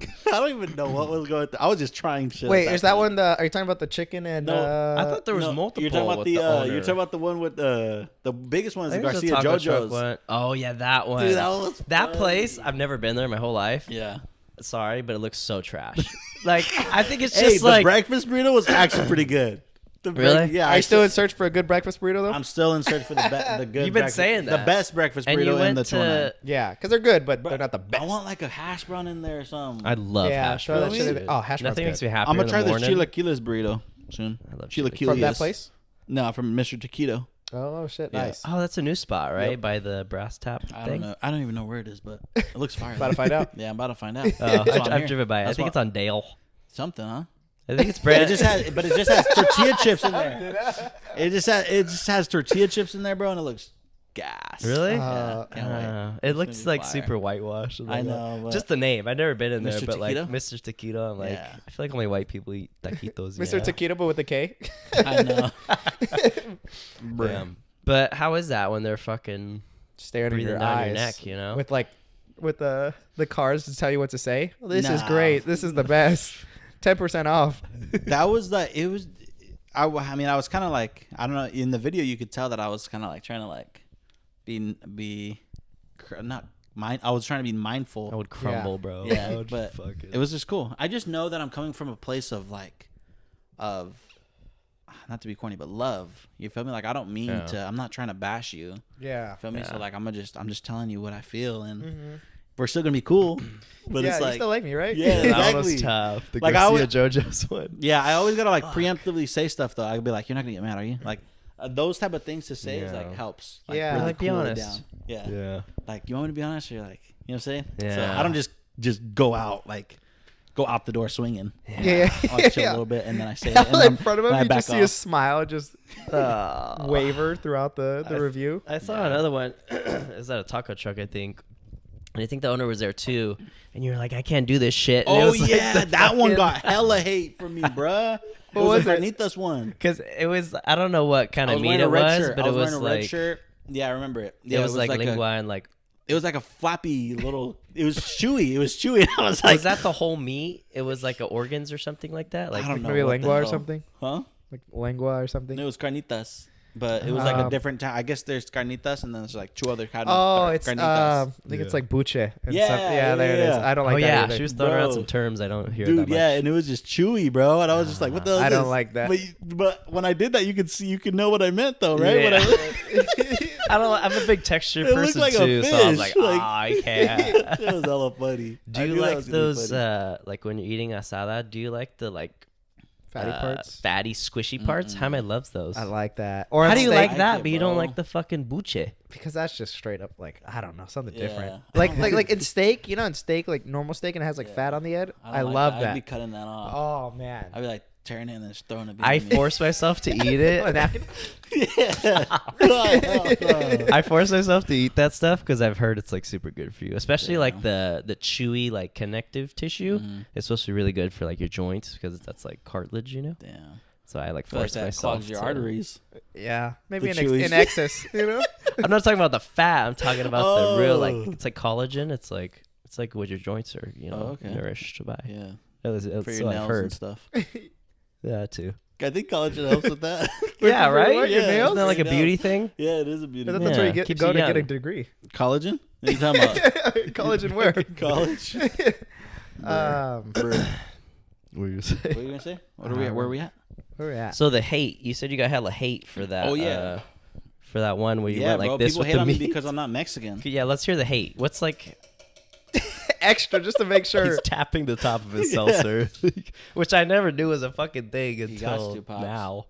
I don't even know what was going through. I was just trying shit. Wait, at is that point. one are you talking about the chicken and No, I thought there was No, multiple. You're talking about with the, owner. you're talking about the one with the biggest one is I the think it was Garcia a taco truck JoJo's. one. Oh yeah, that one. Dude, that was that funny. place. I've never been there my whole life. Yeah. Sorry, but it looks so trash. Like I think it's Hey, just the like breakfast burrito was actually pretty good. Really? Yeah. Are you still in search for a good breakfast burrito though? I'm still in search for the good. You've been breakfast- saying the that. best breakfast and you burrito in went the 209. to. Yeah, because they're good, but they're not the best. I want like a hash brown in there or something. I love Yeah, hash throw that browns. shit in dude. there. Oh, hash browns Nothing good. makes me happier. I'm gonna in try the this morning. chilaquiles burrito soon. I love Chilaquiles From that place? No, from Mr. Taquito. Oh shit, Yeah. nice. Oh, that's a new spot, right? Yep. By the brass tap I thing. don't know. I don't even know where it is, but it looks fire. About to find out. Yeah, I'm about to find out. Oh, That's why I'm I've here. driven by it. I That's think why- it's on Dale. something, huh? I think it's It brand. just has tortilla chips in there. It just has tortilla chips in there, bro, and it looks gas. Really? Yeah, can't wait. It looks gonna be like fire. super whitewashed. I know, but- Just the name. I've never been in there, Mr. but like Taquito? Mr. Taquito, I'm like, Yeah. I feel like only white people eat taquitos. Mr. you know? Taquito, but with a K. I know. Damn. But how is that when they're fucking Staring in breathing your down eyes your neck? You know. with the cards to tell you what to say. Well, this is Nah. great. This is the best. 10% off. That was it was. I mean, I was kind of like, I don't know. In the video, you could tell that I was kind of like trying to like be not mind. I was trying to be mindful. I would crumble, bro. I Yeah, would but fucking- it was just cool. I just know that I'm coming from a place of like, of not to be corny, but love. You feel me? Like I don't mean Yeah. to. I'm not trying to bash you. Yeah. Feel me? Yeah. So like I'm just telling you what I feel, and we're still gonna be cool. But yeah, it's you like, still like me, right? yeah, that one was exactly. tough. The Like, I Garcia would- JoJo's one. Yeah, I always gotta like preemptively say stuff though. I'd be like, "You're not gonna get mad, are you?" Like those type of things to say is like Yeah. helps. Yeah. really Like, be cool it honest. down. Yeah. Yeah. Like you want me to be honest? Or you're like, you know what I'm saying? So Yeah. I don't just go out the door swinging. Yeah. I'll chill Yeah. a little bit and then I say it. All And in then front of I him, you back just see a off. smile just waver throughout the review. I saw another one. It was at a taco truck, I think. And I think the owner was there too. And you were like, I can't do this shit. And it Oh was like yeah, the that one fucking- got hella hate from me, bruh. It was was the it? Carnitas one. Because it was, I don't know what kind I of was meat wearing it a red was, shirt. but I it was was wearing a red like, shirt. Yeah, I remember it. Yeah, it was like a, lingua and like, it was like a flappy little. It was chewy. It was chewy. And I was like, was that the whole meat? It was like organs or something like that? Like, I don't know. Maybe what the lengua or hell. something. Huh? Like lengua or something. No, it was carnitas, but it was like a Um, different time. I guess there's carnitas, and then there's like two other Oh, it's carnitas. I think it's like buche. And Yeah, stuff. Yeah, there it is. yeah. I don't like oh that yeah, either. she was throwing around Bro. some terms I don't hear Dude, that much. yeah, and it was just chewy, bro. And I was just like, "What the hell?" I is don't this? like that. But when I did that, you could know what I meant, though, right? Yeah. What I don't. I'm a big texture It looked person like a too, so I was fish, like, like- I can't. it was hella funny. Do I you knew that like was gonna be those? funny. Like when you're eating asada, do you like the Fatty parts. fatty, squishy parts? Jaime loves those. I like that. Or How on do you steak, like like that, it, but you don't bro. like the fucking buche? because that's just straight up like I don't know something Yeah. different. I Like don't like like like in steak, you know, in steak like normal steak and it has like Yeah. fat on the end. I don't like love I'd that. be cutting that off. Oh man. I'd be like tearing it and then just throwing it. I behind me. force myself to eat A it. napkin? I force myself to eat that stuff because I've heard it's like super good for you, especially like the chewy like connective tissue. Mhm. It's supposed to be really good for like your joints because that's like cartilage, you know. Damn. So I like Feel like force that myself. clogs your to- arteries. Yeah, maybe The chewies. in excess, you know. I'm not talking about the fat. I'm talking about the real like Oh. it's like collagen. It's like what your joints are, you know, Oh, okay. nourished by. Yeah. That's For what your I've nails and heard. stuff. Yeah, too. I think collagen helps with that. Yeah, right. what, your Yeah, nails? isn't that like a Your beauty nails. thing? Yeah, it is a beauty. I thought thing. that's where you Yeah, keeps go you to get a young. degree. Collagen? What are you talking about? College and where? College? What What were you saying? What are you gonna say? What are we at? Where are we at? where we at? So the hate. You said you got hella hate for that. Oh, yeah. For that one where you Yeah, went like bro. this People with hate the on me meat. because I'm not Mexican. Yeah, let's hear the hate. What's like Extra just to make sure. he's tapping the top of his Yeah. seltzer, which I never knew was a fucking thing You got until to, Pops. now.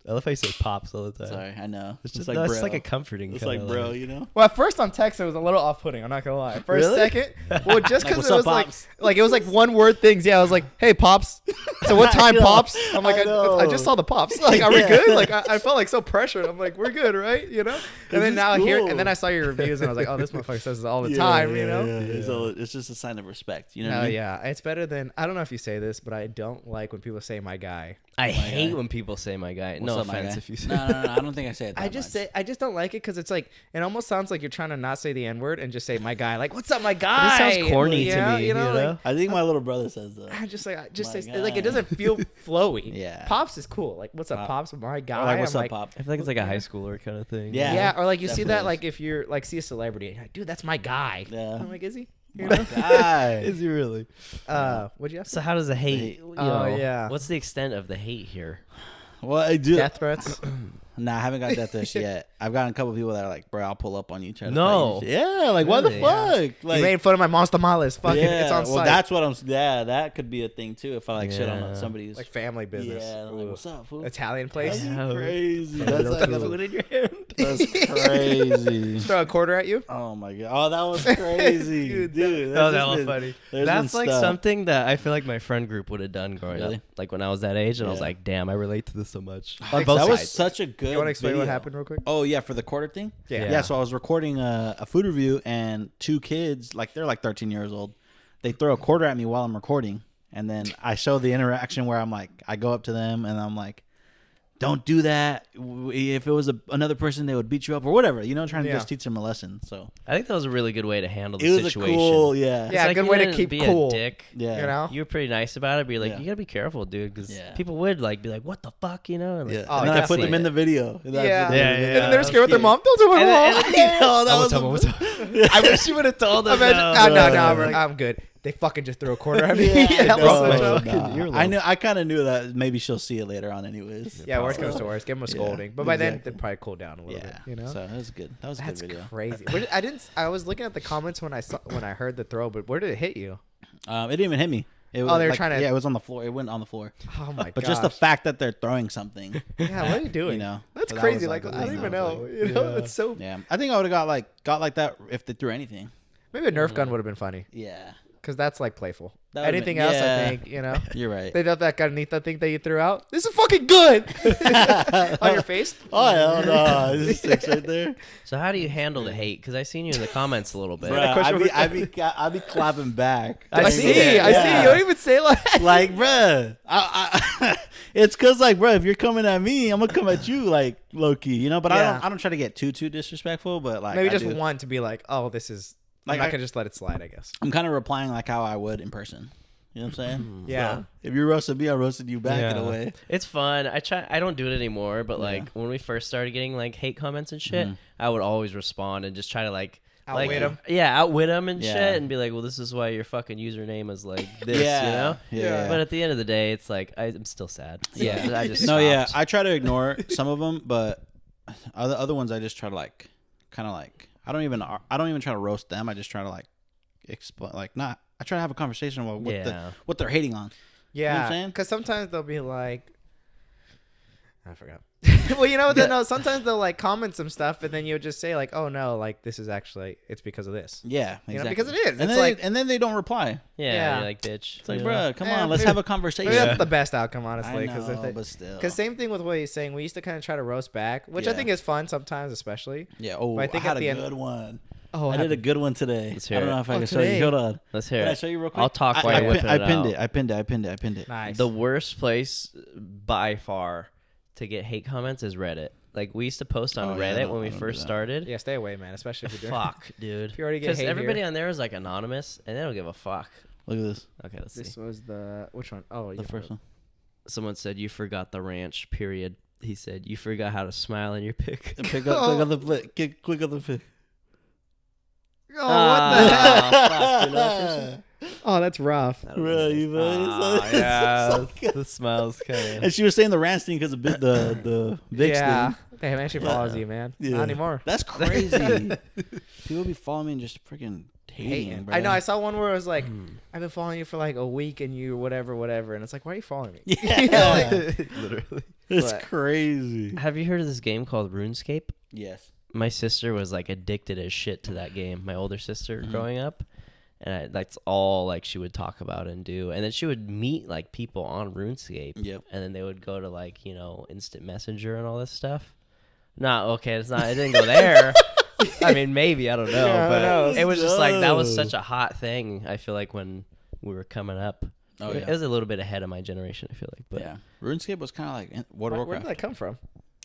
I love how you say pops all the time. Sorry, I know. It's just like, no, bro. it's like a comforting. It's kinda like, bro, you know? Well, at first on text it was a little off-putting. I'm not gonna lie. First, Really? second, well, just Like, because what's it up, was Pops? like it was like one word things. Yeah, I was like, "Hey, pops." So what I time, know. pops? I'm like, I know. I just saw the pops. Like, are we Yeah. good? Like, I felt like so pressured. I'm like, we're good, right? You know. And then is now cool. and then I saw your reviews and I was like, oh, this motherfucker says this all the time. You know. It's just a sign of respect. You know what I No, mean? yeah, it's better than I don't know if you say this, but I don't like when people say my guy. I My hate guy. when people say my guy. What's No up, my offense guy? if you say. No, I don't think I say it. That I just much. say I just don't like it because it's like it almost sounds like you're trying to not say the N word and just say my guy. Like, what's up, my guy? sounds corny Yeah, to me. You know, like, I think my little brother says that. I just like just My say like it guy. doesn't feel flowy. Yeah. Pops is cool. Like, what's up, Pop. Pops? My guy. Or like, what's I'm up, like, Pop? I feel like it's like a high schooler kind of thing. Yeah. Yeah, or like you see definitely that is. like if you're like see a celebrity, and you're like, dude, that's my guy. Yeah. I'm like, is he? You My know? guy. Is he really? What'd you have? So how does the hate? hate- You Oh, know, yeah. What's the extent of the hate here? Well, I do. Death threats. Nah, I haven't got death threats yet. I've gotten a couple people that are like, bro, I'll pull up on you. Try to No. fight you. Yeah, like, what the Really? fuck? Like, you made fun of my mom's tamales. Fuck it, yeah, it's on well, site. that's what I'm. Yeah, that could be a thing too. If I like shit Yeah. on somebody's. like family business. Yeah, like, Ooh. what's up, fool? Italian place. That's Yeah. crazy. Put That's, like, food in your hand. that's crazy. Throw a quarter at you. Oh my god. Oh, that was crazy, dude. That was just hella been- funny. there's That's been like stuff. something that I feel like my friend group would have done growing Really? up. Like when I was that age, and I was Yeah. like, damn, I relate to this so much. Like, On both That sides. was such a good. You want to explain what video. happened real quick? Oh yeah, for the quarter thing. Yeah. Yeah. So I was recording a food review, and two kids, like they're like 13 years old, they throw a quarter at me while I'm recording, and then I show the interaction where I'm like, I go up to them and I'm like, don't do that. If it was another person, they would beat you up or whatever. You know, trying to Yeah. just teach them a lesson. So I think that was a really good way to handle the it was situation. a cool, yeah, It's Yeah, like good you way to didn't keep be cool. A dick. yeah, You know. You were pretty nice about it. But you're like, Yeah. you gotta be careful, dude, because Yeah. people would like be like, "What the fuck," you know? And, like, yeah. Oh, and then I put definitely. them in the video. Yeah. That's Yeah, what- yeah. And then they're That's scared with their cute. mom. Don't do my And then- mom. and then- Oh, that I was would a- tell them, I wish you would have told them. Imagine, that. no, I'm good. They fucking just threw a quarter at me. Yeah, That no, was such no, a- fucking nah. earlobe. I knew. I kind of knew that maybe she'll see it later on, anyways. Yeah, worst comes to worst, give them a Yeah, scolding. But by then, exactly. they'd probably cool down a little Yeah, bit. You know. So that was good. That was a That's good video. crazy. I didn't. I was looking at the comments when I heard the throw, but where did it hit you? It didn't even hit me. It was Oh, they were like, trying to- Yeah, it was on the floor. It went on the floor. Oh my god! But just the fact that they're throwing something. yeah, what are you doing? You know, that's so that crazy. was, Like like, I don't amazing. even I was know. like, You know, yeah. it's so. Yeah, I think I would have got like that if they threw anything. Maybe a Nerf gun would have been funny Yeah, because that's like playful. That would've Anything been- else, yeah. I think you know. you're right. They thought that carnita thing that you threw out. This is fucking good on your face. Oh hell no! It just sticks right there. So how do you handle the hate? Because I seen you in the comments a little bit. Bruh, question I'd be clapping back. I I see. see it, I see. You don't even say like. Like, bruh, it's cause like, bruh, if you're coming at me, I'm gonna come at you like low key, you know. But Yeah. I don't try to get too disrespectful. But like, Maybe I just do. one to be like, oh, this is. I'm Like, not I- gonna just let it slide. I guess. I'm kind of replying like how I would in person. You know what I'm saying? Yeah. So, if you roasted me, I roasted you back in a way. It's fun. I don't do it anymore, but like when we first started getting like hate comments and shit, I would always respond and just try to like Outwit 'em? Yeah, outwit them and Yeah. shit, and be like, well, this is why your fucking username is like this, Yeah. you know. Yeah. But at the end of the day, it's like I'm still sad. Yeah, I just no, yeah. stopped. I try to ignore some of them, but other ones I just try to like, kind of like I don't even try to roast them. I just try to like explain, like not. I try to have a conversation about what they're hating on. You know what Yeah, I'm saying? because sometimes they'll be like, I forgot. Well, you know, no. Sometimes they'll like comment some stuff, and then you'll just say like, "Oh no, like this is actually it's because of this." Yeah, exactly. You know, because it is. And It's then like and then they don't reply. Yeah, Yeah. you're like bitch. It's like, you know? bruh, come Yeah, on, let's maybe- have a conversation. maybe that's the best outcome, honestly. I know, but still. Because same thing with what he's saying. We used to kind of try to roast back, which I Yeah. think is fun sometimes, especially. Yeah. Oh, But I I, think had at a the end- good one. Oh, I did a good one today. Let's I hear don't it. know if I Oh, can show today? you. Hold on. Let's hear Can I it. show you real quick? I'll talk while I, you're whipping I it pinned out. it. I pinned it. nice. The worst place by far to get hate comments is Reddit. Like we used to post on Oh, yeah, I Reddit don't- when I we don't do first that. started. Yeah, stay away, man. Especially if you're doing. Fuck, dude. If you already get Because hate everybody here. on there is like anonymous, and they don't give a fuck. Look at this. Okay, let's This see. was the which one? Oh, The first one. Someone said you forgot the ranch. Period. He said you forgot how to smile in your pic. Click on the flick. Click on the flick. Oh, what the hell? Fuck, you know that person? Oh, that's rough. I don't Bro, know. you Ah, it's yeah, so good. the smiles kind of. And she was saying the rant thing because of the VIX Yeah. thing. Damn, man, she follows you, man. Yeah. Not anymore. That's crazy. People be following me and just freaking hating, bro. I know. I saw one where it was like, I've been following you for like a week, and you whatever, and it's like, why are you following me? Yeah. Literally. It's But- crazy. Have you heard of this game called RuneScape? Yes. My sister was like addicted as shit to that game. My older sister growing up, and that's all like she would talk about and do. And then she would meet like people on RuneScape. Yep. And then they would go to like instant messenger and all this stuff. No, okay, it's not. It didn't go there. I mean, maybe I don't know, Yeah, who but knows? it was just like that was No. such a hot thing. I feel like when we were coming up. Oh, It was a little bit ahead of my generation, I feel like. But yeah. RuneScape was kind of like World of Where Warcraft. did that come from?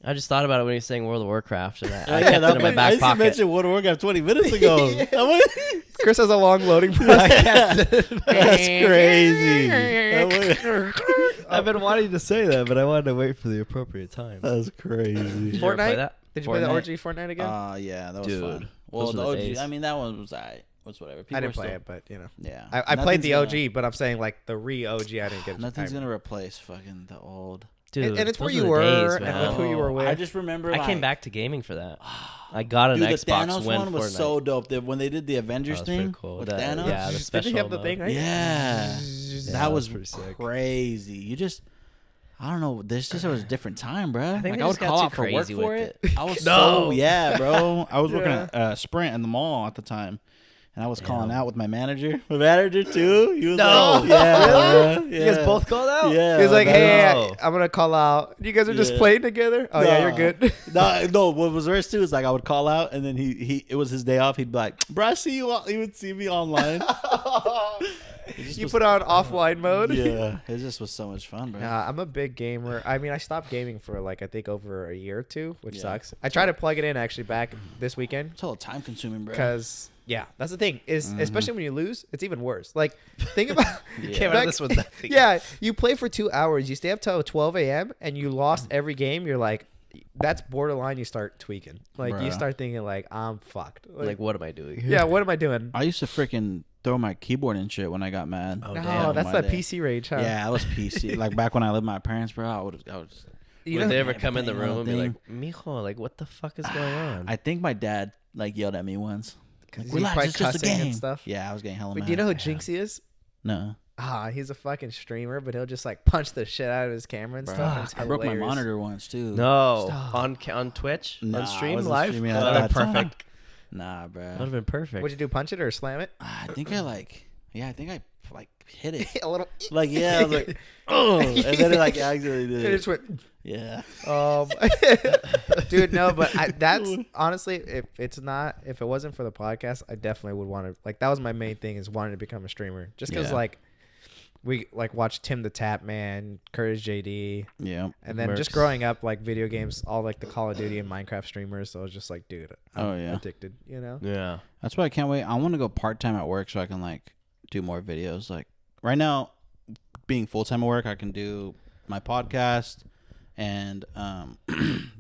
I just thought about it when he was saying World of Warcraft, and I Yeah, kept it in my I back used to pocket. mention World of Warcraft 20 minutes ago. Chris has a long loading process. That's crazy. I've been wanting to say that, but I wanted to wait for the appropriate time. That's crazy. Did you ever play Fortnite? that? Did you play the Fortnite? OG Fortnite again? Yeah, that was Dude, fun. Well, those the were the OG, days. I mean, that one was was whatever. People I didn't were play still- it, but you know. Yeah. I played the Nothing's OG, but I'm saying like the re-OG, I didn't get. Nothing's gonna replace fucking the old. Dude, and it's where those you the were days, and man. with who you were with. I just remember. I came like, back to gaming for that. I got an Dude, the Xbox Thanos when one was Fortnite. so dope. When they did the Avengers That was pretty thing cool. with That- Thanos. yeah, the Didn't special he have the mode. thing, right? Yeah. Yeah, That was pretty sick. crazy. You just, I don't know. This just was a different time, bro. I think Like they I would just got call too out for work crazy for with it. it. I was No. so yeah, bro. I was working Yeah. at Sprint in the mall at the time, and I was calling out with my manager. My manager too. He was like, yeah, bro. You guys Yeah. both called out? Yeah. He was like, man. "Hey, No. I'm gonna call out. You guys are just Yeah. playing together. Oh yeah, you're good." No. What was worse too is like I would call out, and then it was his day off. He'd be like, "Bro, I see you." He would see me online. It just You was- put on offline mode. Yeah, it just was so much fun, bro. Nah, I'm a big gamer. I mean, I stopped gaming for like I think over a year or two, which Yeah. sucks. I tried to plug it in actually back this weekend It's all time consuming, bro. because yeah, that's the thing is especially when you lose, it's even worse. Like think about Yeah. Came out of this with nothing. yeah, you play for 2 hours, you stay up till 12 a.m. and you lost every game. You're like, that's borderline. You start tweaking. Like you Bruh. start thinking like I'm fucked. Like, what am I doing here? yeah, what am I doing? I used to freaking throw my keyboard and shit when I got mad. Oh, No, damn. that's My that day. PC rage, huh? Yeah, I was PC. Like back when I lived with my parents, bro. I was. You Would know, they ever Yeah, come in the but room and be thing- like, "Mijo, like, what the fuck is going on?" I think my dad like yelled at me once. Like, you relax, probably it's just a cussing and game. stuff? Yeah, I was getting hella Wait, mad. do you know who Jinxie is? No, He's a fucking streamer, but he'll just like punch the shit out of his camera and bro. stuff. and it's I broke my hilarious. monitor once too. No, Stop. on Twitch, Nah, on I stream wasn't live. streaming at That would've that been time. perfect. Nah, bro. That would have been perfect. What'd you do? Punch it or slam it? I think I hit it. A little. Like yeah, I was like, oh, and then it like actually did. It just went. Yeah. Dude, no, but that's honestly, if it wasn't for the podcast, I definitely would want to. Like, that was my main thing is wanting to become a streamer. Just because, Yeah. like, we like watch Tim the Tap Man, Courage JD, Yeah. and then just Mercs. growing up, like video games, all like the Call of Duty and Minecraft streamers. So I was just like, dude, I'm Oh, yeah. addicted. You know? Yeah. That's why I can't wait. I want to go part time at work so I can like do more videos. Like right now, being full time at work, I can do my podcast and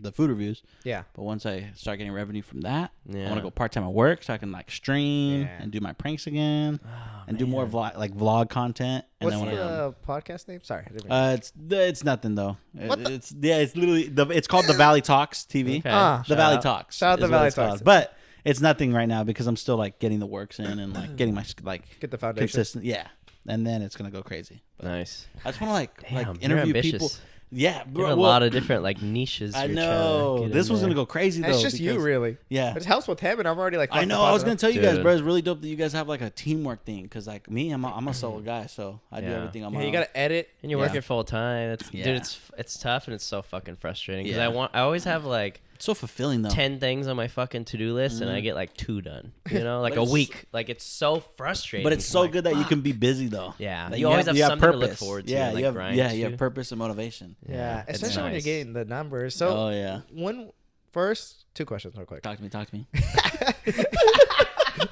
the food reviews. Yeah. But once I start getting revenue from that, I Yeah. want to go part time at work so I can like stream Yeah. and do my pranks again Oh, and do more vlog content. And What's then when the podcast name? Sorry. I didn't mean- it's nothing though. What the- It's literally it's called the Valley Talks TV. Okay. Ah. The Shout Valley out. Talks. Shout out is the what Valley it's called. Talks. But it's nothing right now because I'm still like getting the works in and like getting my like Get the foundation. consistent. Yeah, and then it's gonna go crazy. But Nice. I just want to like Damn, like you're interview ambitious. people. Yeah, You bro. have a lot of different like niches. I you're trying to know get this in was there. gonna go crazy though. And it's just you, because- really. Yeah. It helps with him, and I'm already like. I fuck know. the I was podcast. gonna tell you guys, Dude. bro. It's really dope that you guys have like a teamwork thing because like me, I'm a solo guy, so I do Yeah. everything on my Yeah, you own. gotta edit. And you're Yeah. working full time. It's Yeah. dude, it's tough and it's so fucking frustrating because Yeah. I always have like It's so fulfilling though. 10 things on my fucking to-do list and I get like 2 done. You know, like But a it's- week. Like it's so frustrating. But it's I'm so like, good that you can be busy though. Yeah. That You always have something to look purpose. forward to Yeah, and, like, you have grind you to. have purpose and motivation. Yeah, it's especially when you're nice. getting the numbers. So, Oh yeah. when first, 2 questions real quick. Talk to me.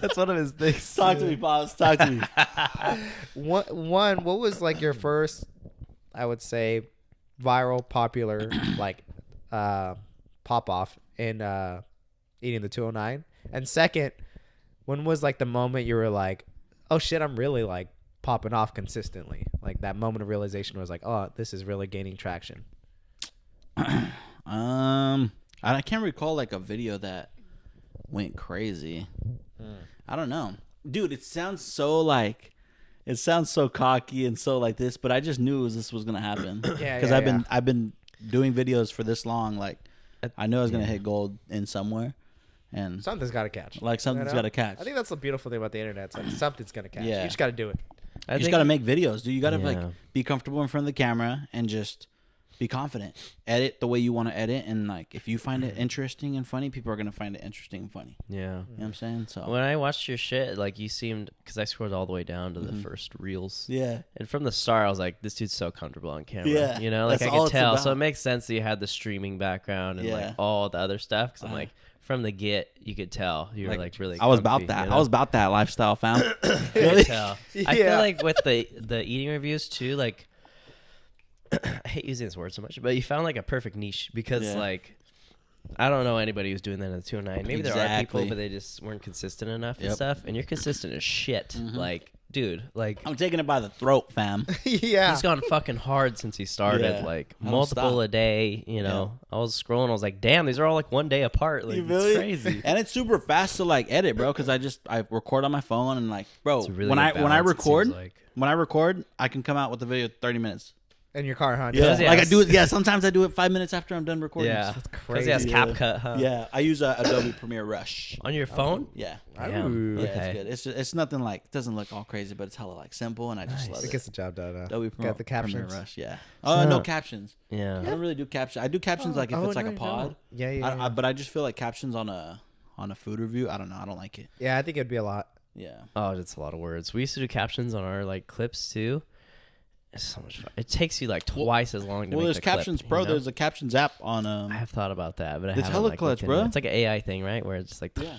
That's one of his things. Talk to me, Pops. Talk to me. One, what was like your first, I would say, viral, popular, like, pop off in Eating the 209? And second, when was like the moment you were like, oh shit, I'm really like popping off consistently? Like that moment of realization was like, oh, this is really gaining traction. I can't recall like a video that went crazy. I don't know, dude. It sounds so cocky and so like this, but I just knew this was gonna happen. Yeah, because yeah, I've been doing videos for this long. Like I knew I was gonna hit gold in somewhere, and Something's got to catch. like something's You know? gotta catch. I think that's the beautiful thing about the internet. It's like something's gonna catch. Yeah. You just got to do it. I You just think- gotta make videos, dude. You gotta like Yeah. be comfortable in front of the camera and just be confident. Edit the way you want to edit, and like if you find it interesting and funny, people are gonna find it interesting and funny. Yeah. You know what I'm saying? So When I watched your shit, like you seemed, because I scrolled all the way down to the first reels. yeah, And from the start, I was like, this dude's so comfortable on camera. Yeah, You know, like that's I all could it's tell. about. So it makes sense that you had the streaming background and Yeah. like all the other stuff. Because I'm Uh-huh. like, from the get, you could tell you were like really. I was comfy, about that. you know? I was about that lifestyle, fam. I could tell. I feel Yeah. like with the eating reviews too, like I hate using this word so much, but you found like a perfect niche because Yeah. like I don't know anybody who's doing that in the 209. Maybe there are people, Exactly. but they just weren't consistent enough and Yep. stuff. And you're consistent as shit. Like, dude, like I'm taking it by the throat, fam. Yeah. he's gone fucking hard since he started. Yeah. Like I don't multiple stop. a day. You know, I was scrolling. I was like, damn, these are all like one day apart. Like You it's really? crazy. And it's super fast to like edit, bro, because I record on my phone and like, bro, It's a really when good I balance, it record, seems like. when I record, I can come out with the video 30 minutes. In your car, huh? Yeah. Like I do it. Yeah, sometimes I do it 5 minutes after I'm done recording. Yeah, That's because he has crazy. CapCut, huh? Yeah, I use Adobe Premiere Rush. On your phone? Yeah. Damn. Ooh. Yeah, Okay. it's good. It's just, it's nothing like, it doesn't look all crazy, but it's hella like simple, and I just Nice. love It it. gets the job done. Adobe Got the captions. Premiere Rush. Yeah. Oh, no So- captions. Yeah. I don't really do captions. I do captions like if it's like no, a you pod. don't. Yeah, yeah. But I just feel like captions on a food review. I don't know. I don't like it. Yeah, I think it'd be a lot. Yeah. Oh, it's a lot of words. We used to do captions on our like clips too. It's so much fun. It takes you like twice as long to Well, make there's the clip, captions, you bro. know? There's a captions app on I have thought about that, but I It's haven't. hella like, clutch, looked into it. bro. It's like an AI thing, right? Where it's just like, Yeah.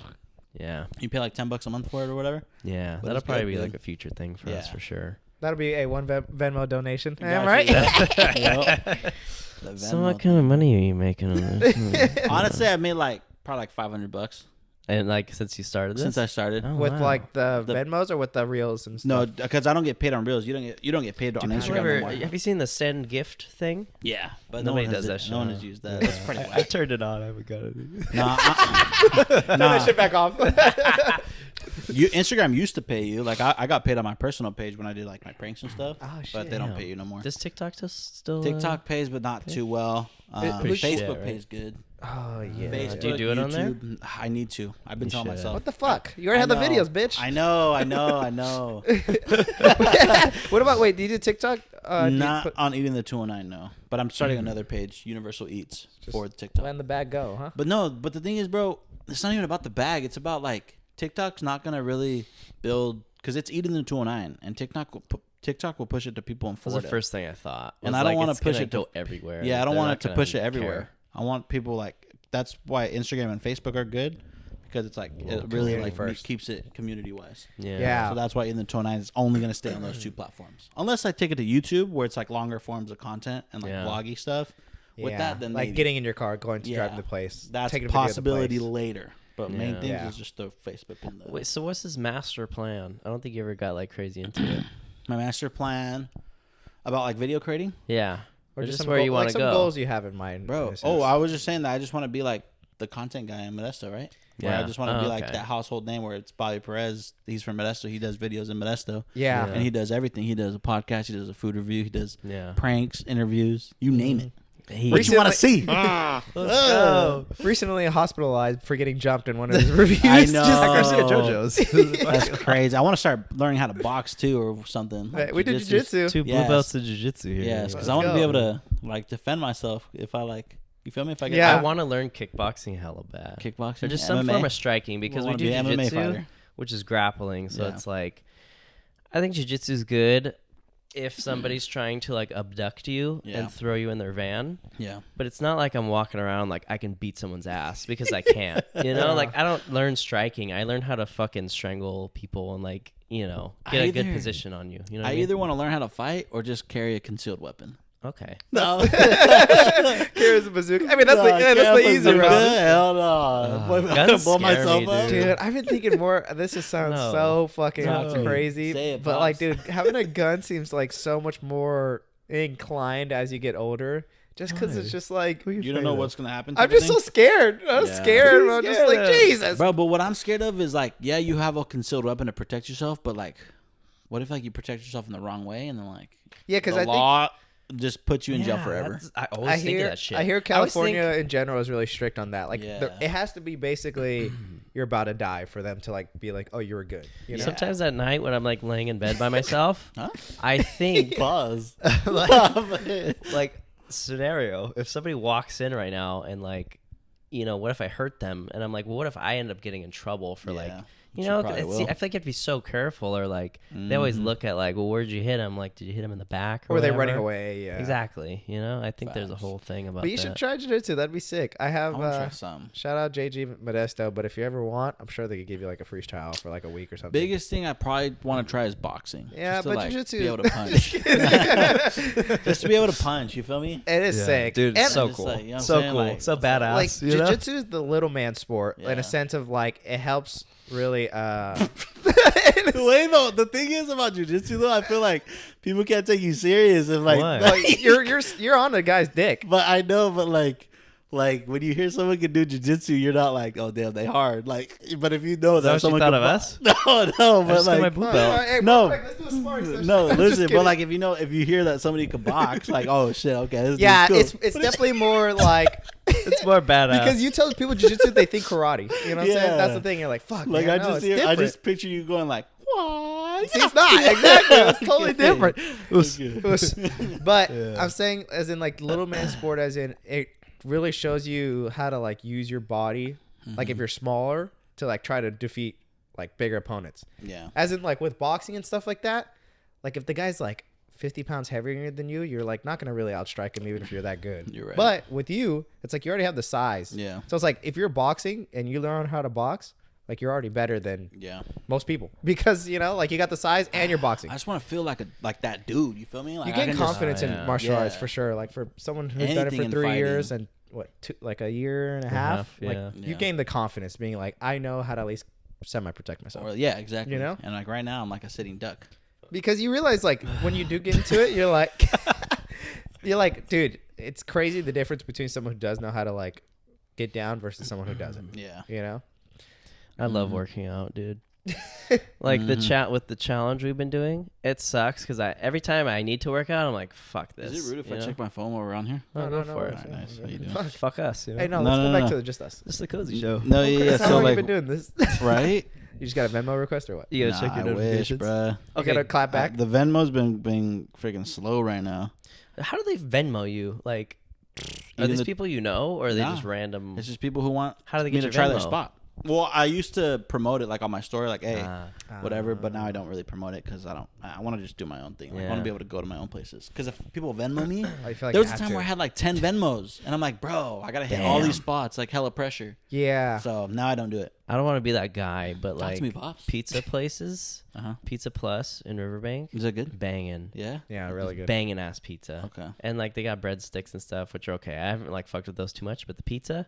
yeah, You pay like $10 a month for it or whatever. yeah. But That'll it's probably good, be like dude. a future thing for us Yeah. for sure. That'll be a one Venmo donation. Got Am you. I right? Yep. The So Venmo what kind of money are you making on this? thing. Honestly, I made like probably like $500 And like since you started this, since I started. Oh, With wow. like the The- Venmos or with the reels and No, stuff? because I don't get paid on Reels. You don't get paid on Have you Instagram ever- no more. have you seen the send gift thing? Yeah, but Nobody no one does has that No one shit, has huh? used that. That's pretty I whack. turned it on. I haven't got it. Nah, Turn that shit back off. Instagram used to pay you. Like I got paid on my personal page when I did like my pranks and stuff. Oh, But shit. they don't Damn. pay you no more. Does TikTok still? TikTok pays, but not too well. Pretty shit, Facebook right? pays good. Oh yeah. Facebook, Do you do it on there? YouTube, I need to. I've been You telling should. myself. What the fuck? You already have the I know. videos, bitch. I know. What about? Wait, do you do TikTok? Do you Not put- on EatingThe209, no. But I'm starting another page, Universal Eats, for TikTok. Letting the bag go, huh? But no, but the thing is, bro, it's not even about the bag. It's about like TikTok's not gonna really build because it's EatingThe209, and TikTok will push it to people in That was Florida. the first thing I thought. And was I don't like, wanna it's push gonna it to- go everywhere. Yeah, Like, I don't they're want not it to gonna push it care. everywhere. I want people like that's why Instagram and Facebook are good because it's like it really community like first. keeps it community wise. Yeah. Yeah. So that's why EatingThe209 is only gonna stay on those two platforms, unless I take it to YouTube where it's like longer forms of content and like Yeah. vloggy stuff. With Yeah. that, then like maybe. getting in your car, going to Yeah. driving the place. That's taking a a video of the possibility place. later. But main Yeah. thing Yeah. is just the Facebook and the Wait, so what's his master plan? I don't think you ever got like crazy into it. my master plan about like video creating, Yeah. Or just some where you like want to some go. goals you have in mind, bro. in a sense. Oh, I was just saying that I just want to be like the content guy in Modesto, right? Where I Yeah. just want to Oh, be like okay. that household name where it's Bobby Perez. He's from Modesto. He does videos in Modesto. yeah. Yeah. And he does everything. He does a podcast. He does a food review. He does Yeah. pranks, interviews. You name it. He- What you want to see? Recently hospitalized for getting jumped in one of his reviews. I know. Like Garcia JoJo's. That's crazy. I want to start learning how to box too or something. Hey, we did Jiu-jitsu. jujitsu. Two blue Yes. belts of jiu-jitsu here. Yes, Let's because I want to go. be able to like defend myself if I like. You feel me? If I get Yeah. I want to learn kickboxing hella bad. kickboxing Or just some MMA. form of striking because we wanna do be an MMA jiu-jitsu, fighter. which is grappling. So Yeah. it's like, I think jiu-jitsu is good if somebody's trying to like abduct you Yeah. and throw you in their van. Yeah. But it's not like I'm walking around like I can beat someone's ass because I can't. You know, like I don't learn striking. I learn how to fucking strangle people and like, you know, get a good either- position on you. You know what I I mean? either want to learn how to fight or just carry a concealed weapon. Okay. No. Here's a bazooka. I mean, that's the easy route. Hell no. guns Blow scare myself me, up. dude. Dude, I've been thinking more. This just sounds No. so fucking No. crazy. Say it, but like, Pops. dude, having a gun seems like so much more inclined as you get older. Just because it's just like You don't know what's gonna happen. I'm just so scared. I'm Yeah. scared. I'm just scared like of? Jesus. Bro, but what I'm scared of is like, yeah, you have a concealed weapon to protect yourself, but like, what if like you protect yourself in the wrong way and then like Yeah, because the I think law just puts you in jail Yeah, forever? that's- I always I think of hear that shit. I hear always California think- in general is really strict on that. Like, Yeah. it has to be basically you're about to die for them to like be like, oh, you were good. You know? Sometimes at night when I'm like laying in bed by myself, Huh? I think Pause. like scenario, if somebody walks in right now and like, what if I hurt them? And I'm like, well, what if I end up getting in trouble for like, I feel like you have to be so careful, or like they always look at like, well, where'd you hit him? Like, did you hit him in the back? Or were they running away? Yeah, exactly. I think there's a whole thing about. But you should try jiu-jitsu. That'd be sick. I have. Try some. Shout out JG Modesto. But if you ever want, I'm sure they could give you like a free trial for like a week or something. Biggest thing I probably want to try is boxing. Yeah, but like, jiu-jitsu. Be able to punch. Just to be able to punch. You feel me? It is sick, dude. And So cool. Like, So cool. Like, so badass. Like jiu-jitsu is the little man sport in Yeah. a sense of like it helps really. Wait, though, the thing is about jujitsu though, I feel like people can't take you serious if like Why? No, you're on a guy's dick. But I know, but like when you hear someone can do jujitsu, you're not like, oh damn, they hard. Like, but if you know Is that that what you someone thought can of us? No, I but just got my like, blue belt. Hey, No. let's do a sparring session. no, Just listen, kidding. but like if you hear that somebody can box, like, oh shit, okay, this Yeah, dude's cool. it's definitely more like It's more badass. because you tell people jiu-jitsu, they think karate. You know what I'm saying? Yeah. That's the thing. You're like, fuck. like man, I no, just it's I different. just picture you going like, what? See, it's not exactly. It's totally different. Okay. But Yeah. I'm saying, as in like little man sport, as in it really shows you how to like use your body, like if you're smaller, to like try to defeat like bigger opponents. Yeah. As in like with boxing and stuff like that, like if the guy's like 50 pounds heavier than you, you're like not gonna really outstrike him even if you're that good. You're right. But with you, it's like you already have the size. Yeah. So it's like if you're boxing and you learn how to box, like you're already better than Yeah. most people because like you got the size and you're boxing. I just want to feel like that dude. You feel me? Like You I gain can just- confidence in yeah. martial arts Yeah. for sure. Like for someone who's done it Anything for in 3 fighting. years and like a year and a half, like yeah. you Yeah. gain the confidence being like, I know how to at least semi-protect myself. Or, yeah, exactly. You know? And like right now, I'm like a sitting duck. Because you realize like when you do get into it, you're like, dude, it's crazy the difference between someone who does know how to like get down versus someone who doesn't. Yeah. You know? I love working out, dude. Like the chat with the challenge we've been doing, it sucks because every time I need to work out, I'm like, fuck this. Is it rude if you I know? check my phone while we're on here? No, go for it. Alright, nice. How you doing? Fuck us. Hey, no, No, let's no, go back no. to just us. Just the cozy show. No, yeah. Chris, how So long like, you been doing this? right? You just got a Venmo request or what? You gotta check Nah, your I wish, notifications. bruh. You gotta clap back. The Venmo's been freaking slow right now. How do they Venmo you? Like, are Either these the- people you know, or are they Nah. just random? It's just people who want How do they me get to your try their Venmo? spot. Well, I used to promote it like on my story, like, hey, Ah. whatever. But now I don't really promote it because I want to just do my own thing. Like, I want Yeah. to be able to go to my own places. Because if people Venmo me, I feel like there you was a have time to. where I had like 10 Venmos, and I'm like, bro, I gotta hit all Damn. these spots, like hella pressure. Yeah. So now I don't do it. I don't want to be that guy, but Talk like to me, Pops. pizza places, Uh-huh. Pizza Plus in Riverbank, Is that good? banging. Yeah. Yeah, really good. Banging ass pizza. Okay. And like they got breadsticks and stuff, which are okay. I haven't like fucked with those too much, but the pizza,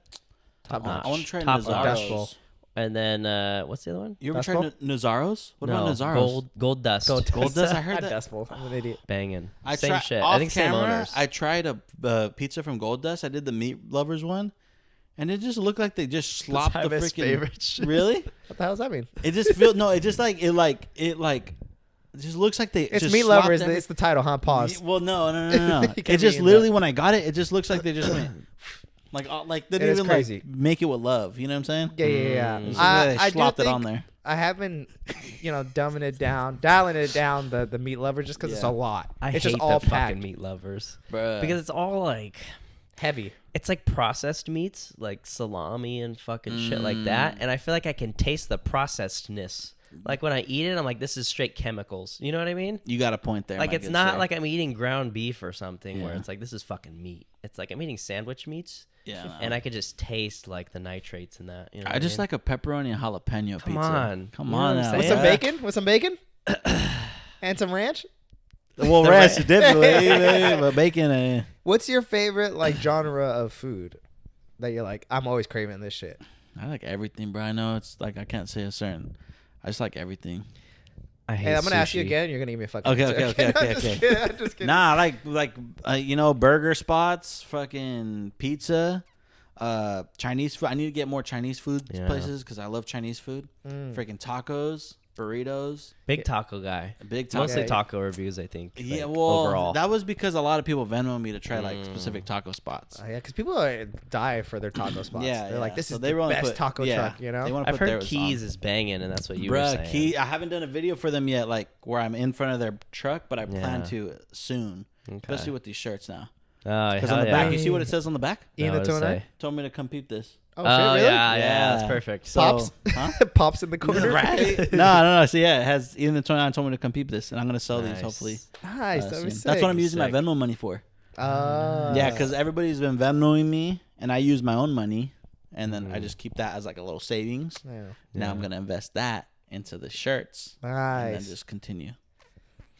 top notch. I want to try Top notch. Dust Bowl. Nazzaro's. And then what's the other one? You ever Dust tried Bowl? Nazzaro's? What no, about Nazzaro's? Gold Dust. Gold Gold Dust, I heard Not that. Dust Bowl. I'm an idiot. Banging. I Same tried shit. off I think same camera, owners. I tried a pizza from Gold Dust. I did the meat lovers one, and it just looked like they just slopped the Jaime's freaking. favorite shit. Really? What the hell does that mean? It just feels no. It just like it just looks like they. It's just Meat slopped Lovers. every- It's the title, huh? Pause. Well, no. You It can't just be in literally that. when I got it, it just looks like they just went like they It didn't is even crazy. like make it with love. You know what I'm saying? Yeah, yeah, yeah. It's just like they I slopped do it think on there. I have been, dialing it down, the Meat Lover just because it's Yeah. a lot. I it's hate just all the packed, fucking meat lovers Bruh. because it's all like heavy. it's like processed meats, like salami and fucking shit like that. And I feel like I can taste the processedness. Like when I eat it, I'm like, this is straight chemicals. You know what I mean? You got a point there. Like my it's good not sir. like I'm eating ground beef or something where Yeah. it's like this is fucking meat. It's like I'm eating sandwich meats. Yeah, no. And I could just taste like the nitrates in that. You know I what just mean? like a pepperoni and jalapeno Come pizza. on. Come You know on what I'm now. With saying? some yeah. bacon? With some bacon? And some ranch? Well, The ranch ranch. definitely, but bacon. What's your favorite genre of food that you're like, I'm always craving this shit? I like everything, bro. I know it's like I can't say a certain. I just like everything. I hate Hey, I'm gonna ask you sushi. again. You're gonna give me a fucking Okay, answer. okay, I'm okay, just okay. kidding, I'm just kidding. Nah, like burger spots, fucking pizza, Chinese food. I need to get more Chinese food Yeah. places because I love Chinese food. Freaking tacos, burritos, Big taco guy. big taco. Mostly Yeah. taco reviews, I think. Yeah, like, well, overall. that was because a lot of people Venmo me to try like specific taco spots. Yeah, because people die for their taco spots. Yeah, They're like, yeah. this So is they the wanna best put- taco yeah, truck, you know? They want to I've put heard theirs Keys on. is banging, and that's what you were Bruh, saying. Key. I haven't done a video for them yet, like where I'm in front of their truck, but I plan Yeah. to soon, Okay. especially with these shirts now. Because on the back, you see what it says on the back? Ian the 209? Told me to come peep this. Oh, Oh, shit, really? yeah, that's perfect. So, Pops? huh? Pops in the corner. Right? No. So yeah, it has Ian the 29 told me to come peep this, and I'm gonna sell these Nice. hopefully. Nice. That'd be soon. sick. That's what I'm using my Sick. Venmo money for. Yeah, Yeah, because everybody's been Venmoing me, and I use my own money, and then I just keep that as like a little savings. Yeah. Now I'm gonna invest that into the shirts, and then Nice. just continue.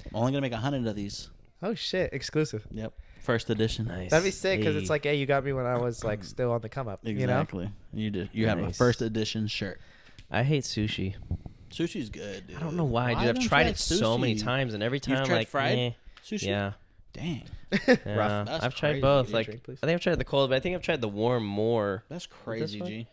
I'm only gonna make 100 of these. Oh, shit. Exclusive. Yep, first edition. Nice. That'd be sick because it's Hey. like, hey, you got me when I was like still on the come up. Exactly. You did. You have a Nice. first edition shirt. I hate sushi. Sushi's good, dude. I don't know why, dude. I've haven't tried it so many sushi? times, and every time You've tried like fried meh. sushi? Yeah. Dang. Yeah. That's I've tried crazy. both. Give me a Like drink, please. I think I've tried the cold, but I think I've tried the warm more. That's crazy, one? G.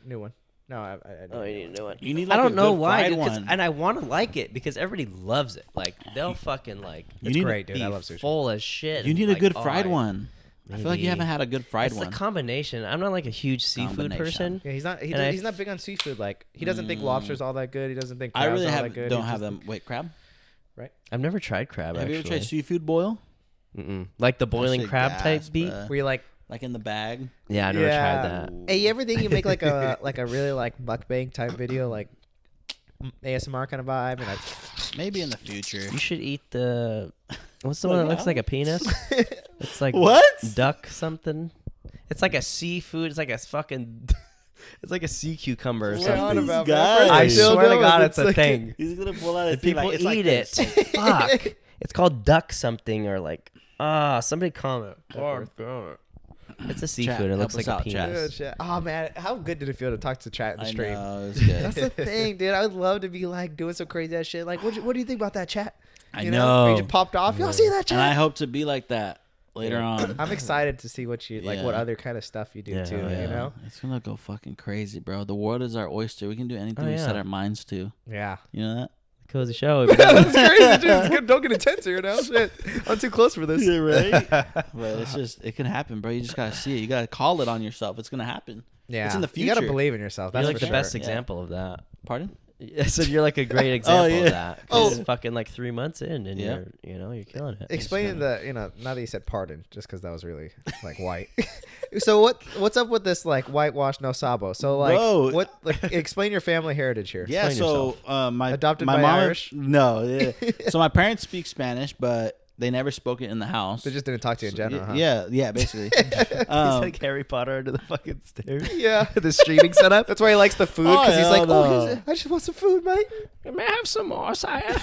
New one. No, I Oh, you need to know it. You need I like don't a know good why, fried dude, 'cause- one. and I want to like it because everybody loves it. Like they'll fucking like. You It's need great, be dude. I love sushi. full as shit. You and, need a like, good oh, fried one. I feel like you maybe. haven't had a good fried It's one. the combination. I'm not like a huge seafood Combination. person. Yeah, he's not. And I He's not big on seafood. Like he doesn't think lobster's all that good. He doesn't think crab's I really all have that good. don't He have just- them. Wait, crab? I've never tried crab. Have you ever actually. tried seafood boil? Mm-mm. Like the boiling shit crab gas, type beat? bruh. Where you like, Like in the bag? Yeah, I never Yeah. tried that. hey, you ever think you make like a really like mukbang type video, like ASMR kind of vibe, and like Maybe in the future. You should eat the. What's the one that looks like a penis? It's like What? duck something. It's like a seafood. It's like a fucking. It's like a sea cucumber or What something. on about, guys? man? I Still swear to know God, if it's a like thing. He's gonna pull out his And people it's like eat this. it. Fuck. It's called duck something or like somebody comment. It's a seafood. Chat, It looks help like us a out, penis. chat. Good shit. Oh man, how good did it feel to talk to chat in the I stream? know, it's good. That's the thing, dude. I would love to be like doing some crazy ass shit. Like, what do you think about that chat? I You know. You just popped off. Y'all see that And I chat? hope to be like that later on. I'm excited to see what you like. What Yeah. other kind of stuff you do Yeah, too. yeah. You know? It's gonna go fucking crazy, bro. The world is our oyster. We can do anything Oh, we yeah. set our minds to. Yeah. You know that? Cozy show. That's crazy, dude. It's good. Don't get intense here now. Shit, I'm too close for this. right. But it's just it can happen, bro. You just gotta see it. You gotta call it on yourself. It's gonna happen. Yeah, It's in the You gotta future. believe in yourself. You're That's like for the sure. best Yeah. example of that. Pardon? I said you're like a great example yeah. of that. Oh. It's fucking like 3 months in, and Yeah. you're killing it. Explaining the, now that you said pardon, just because that was really like white. So what's up with this like whitewash no sabo? So like Bro. what? Like, explain your family heritage here. Yeah. Explain So yourself. my Adopted my by mom, Irish? No. Yeah. So my parents speak Spanish, but they never spoke it in the house. They just didn't talk to you in general. Huh? Yeah. Basically. He's like Harry Potter under the fucking stairs. Yeah. The streaming setup. That's why he likes the food Oh, because he's hell like, no. I just want some food, mate. May I have some more, sire?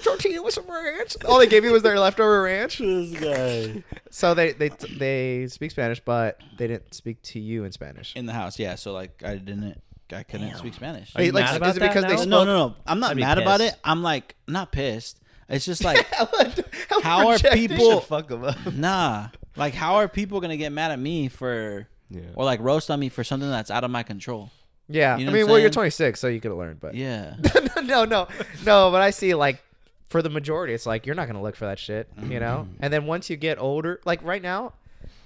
Tortilla with some ranch. All they gave you was their leftover ranch. This guy So they speak Spanish, but they didn't speak to you in Spanish. in the house. Yeah. So like I couldn't speak Spanish. Are you Like, mad is about it that because they now? spoke? No. I'm not I'd be mad about pissed. it. I'm like not pissed. It's just like How how are projected. people? Fuck him up. Nah. Like how are people gonna get mad at me for or like roast on me for something that's out of my control? Yeah, You know I what mean, I'm well, you're saying? 26, so you could have learned, but Yeah. no. But I see like for the majority, it's like you're not gonna look for that shit, you know. And then once you get older, like right now,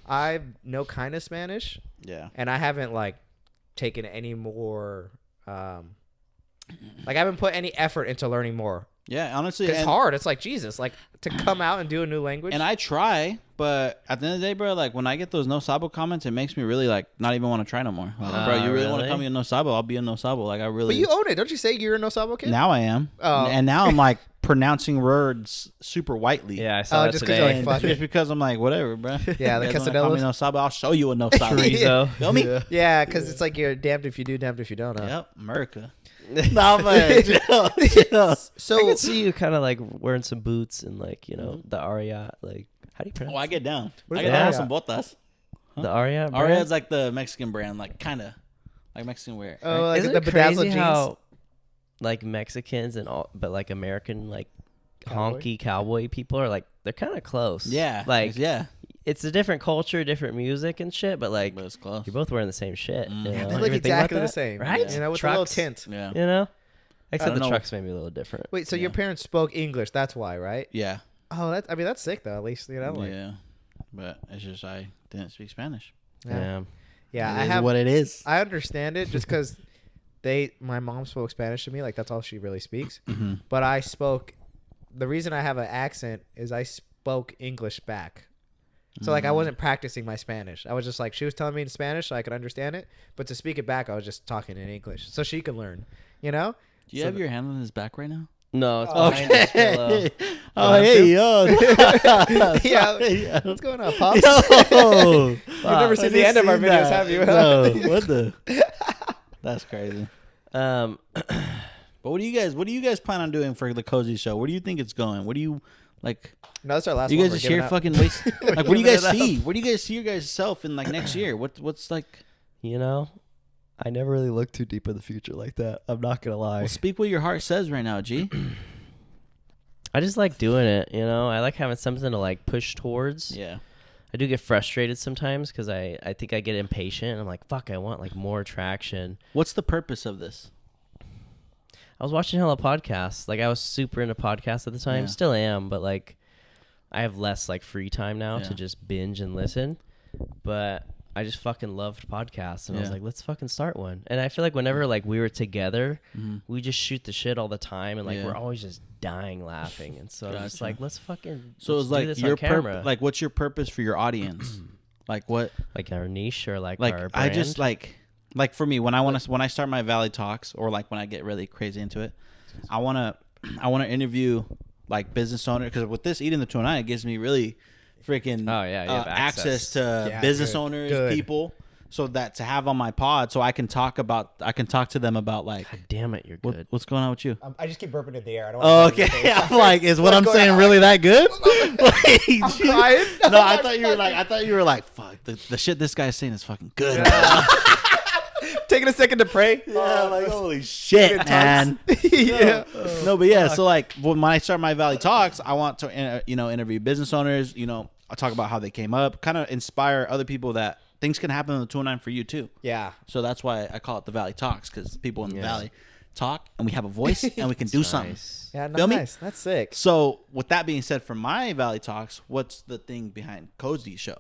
I know kind of Spanish, Yeah. and I haven't like taken any more. Like I haven't put any effort into learning more. Yeah. Honestly, It's and, hard. It's like Jesus, like to come out and do a new language. and I try, but at the end of the day, bro, like when I get those no sabo comments, it makes me really like not even want to try no more. Like, bro, you really want to really? call me a no sabo? I'll be a no sabo. Like I really. but you own it, don't you? Say you're a no sabo kid. Now I am. Oh. And now I'm like pronouncing words super whitely. Yeah, I saw Oh, that just 'cause you're today. like, fuck Just because I'm like, whatever, bro. Yeah, the You guys wanna call me quesadillas. no sabo? I'll show you a no sabo. Chorizo. Feel me? Yeah, because it's like you're damned if you do, damned if you don't. Huh? Yep, America. Nah, man. Chill. So I can see you kind of like wearing some boots and like the Aria. Like, how do you pronounce Oh, I get down. What I is get down with Aria? some botas. the Aria? brand? Aria is like the Mexican brand, like kind of like Mexican wear. Oh, like Isn't the it bedazzled crazy jeans. how like Mexicans and all, but like American like Cowboy? honky cowboy people are like they're kind of close. Yeah, like yeah, it's a different culture, different music and shit, but like but it's close. you're both wearing the same shit. Mm. You Yeah, know? They You look ever think about exactly the that? same, right? You know, with Trucks, a little tint. Yeah, You know, except don't the know. trucks may be a little different. Wait, so your Yeah. parents spoke English? That's why, right? yeah, Oh, that's sick though. At least you know. Like, yeah. But it's just I didn't speak Spanish. yeah. Yeah. I It is have. what it is. I understand it just because my mom spoke Spanish to me. Like that's all she really speaks. Mm-hmm. But I spoke. The reason I have an accent is spoke English back. So like I wasn't practicing my Spanish. I was just like she was telling me in Spanish so I could understand it, but to speak it back I was just talking in English so she could learn. You know? Do you have your hand on his back right now? No, it's behind his pillow. Oh, hey, yo. Yeah. What's going on, Pops? Yo. You've never seen the end of our videos, have you? No. What the? That's crazy. Um, But what do you guys plan on doing for the Cozy Show? Where do you think it's going? What do you like? No, that's our last You one. guys We're just giving here up. fucking waste. Like, what do you guys giving it see? Where do you guys see your guys' self in like next year? What's like? you know, I never really look too deep in the future like that. I'm not gonna lie. Well, speak what your heart says right now, G. I just like doing it. You know, I like having something to like push towards. Yeah. I do get frustrated sometimes because I think I get impatient. I'm like, fuck, I want like more traction. What's the purpose of this? I was watching hella podcasts. Like I was super into podcasts at the time. Yeah. Still am, but like I have less like free time now Yeah. to just binge and listen. But I just fucking loved podcasts and I was Yeah. like, let's fucking start one. And I feel like whenever like we were together, Mm-hmm. we just shoot the shit all the time and like Yeah. we're always just dying laughing. And so I'm just Gotcha. like, let's fucking So let's it's do like this your on camera. like what's your purpose for your audience? Like what? Like our niche or like Like our I brand. just like for me when I start my Valley Talks or like when I get really crazy into it, I want to interview like business owners because with this Eating the 209 it gives me really freaking Oh, yeah, you have access to Yeah, business good, owners, good. people, so that to have on my pod so I can talk to them about like God damn it, you're good. what's going on with you. I just keep burping in the air. I don't Oh, want to okay. I'm like, is what I'm going saying on? really that good? Like, crying. No, I thought you were like, fuck, the shit this guy's saying is fucking good. Taking a second to pray. Yeah, like holy shit, man. Yeah. No, but yeah, so like when I start my Valley Talks, I want to interview business owners. I talk about how they came up, kind of inspire other people that things can happen in the 209 for you too. Yeah. So that's why I call it the Valley Talks because people in the Valley talk and we have a voice and we can do something. Nice. Yeah, Feel me? nice. That's sick. So with that being said, for my Valley Talks, what's the thing behind Cozy Show?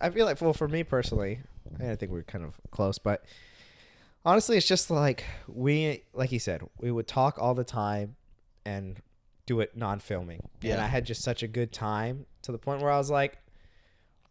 I feel like, well, for me personally, I think we're kind of close, but honestly, it's just like like you said, we would talk all the time and do it non-filming. And Yeah. I had just such a good time to the point where I was like,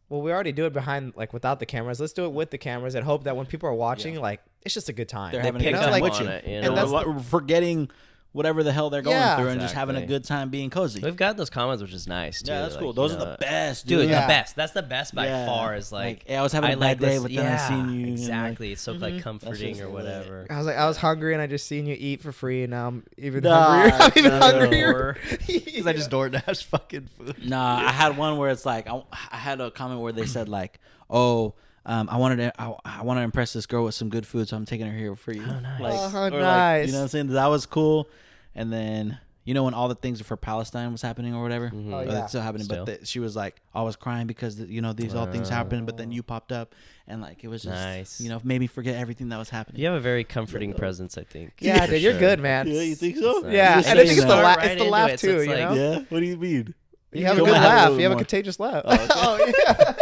well, we already do it behind, like, without the cameras. Let's do it with the cameras and hope that when people are watching, like, it's just a good time. They're They having a pick good up, time like, with you. it, you And know? that's forgetting whatever the hell they're going Yeah. through and just having a Exactly. good time being cozy. We've got those comments, which is nice. Too. Yeah, that's like, cool. you Those are know, the best, dude. dude. Yeah. The best. That's the best by Yeah. far. Is like, hey, I was having a bad day, but then I seen you. and, Exactly. It's so like comforting just or lit. whatever. I was like, I was hungry and I just seen you eat for free and now I'm even Nah, hungrier. I'm even no. hungrier. Because I just DoorDash fucking food. Nah, I had one where it's like I had a comment where they said like, "Oh, I wanted to impress this girl with some good food, so I'm taking her here for you." Oh, nice. Like, Oh, how or, like, nice. you know what I'm saying? That was cool. And then when all the things for Palestine was happening or whatever, Oh, or yeah. it's still happening. Still. But she was like, I was crying because these all things happened, but then you popped up, and like it was just Nice. made me forget everything that was happening. You have a very comforting presence, I think. Yeah, For dude, you're sure. good, man. Yeah, you think so? Nice. Yeah, Just and I think saying it's the that. laugh. Right It's the into laugh it, so too. it's You like- know, Yeah. What do you mean? you have a Go good ahead a laugh. little You have a more. contagious laugh. Oh, Oh yeah.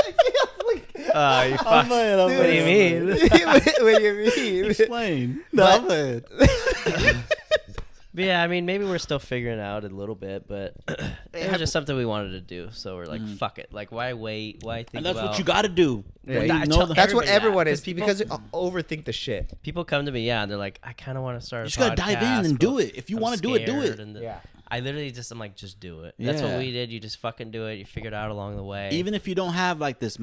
You fuck. playing. What do you mean? What do you mean? Explain. No, I'm playing. But yeah, I mean, maybe we're still figuring it out a little bit, but it was just something we wanted to do. So we're like, fuck it. Like, why wait? Why think And that's about... what you got to do. Yeah, When you you know That's what everybody that, everyone is 'cause people- because you overthink the shit. People come to me, and they're like, I kind of want to start You a just gotta dive in podcast, and do but it. If you I'm want to do it, do scared," it. and Yeah. I literally I'm like, just do it. That's what Yeah. we did. You just fucking do it. You figure it out along the way. Even if you don't have like this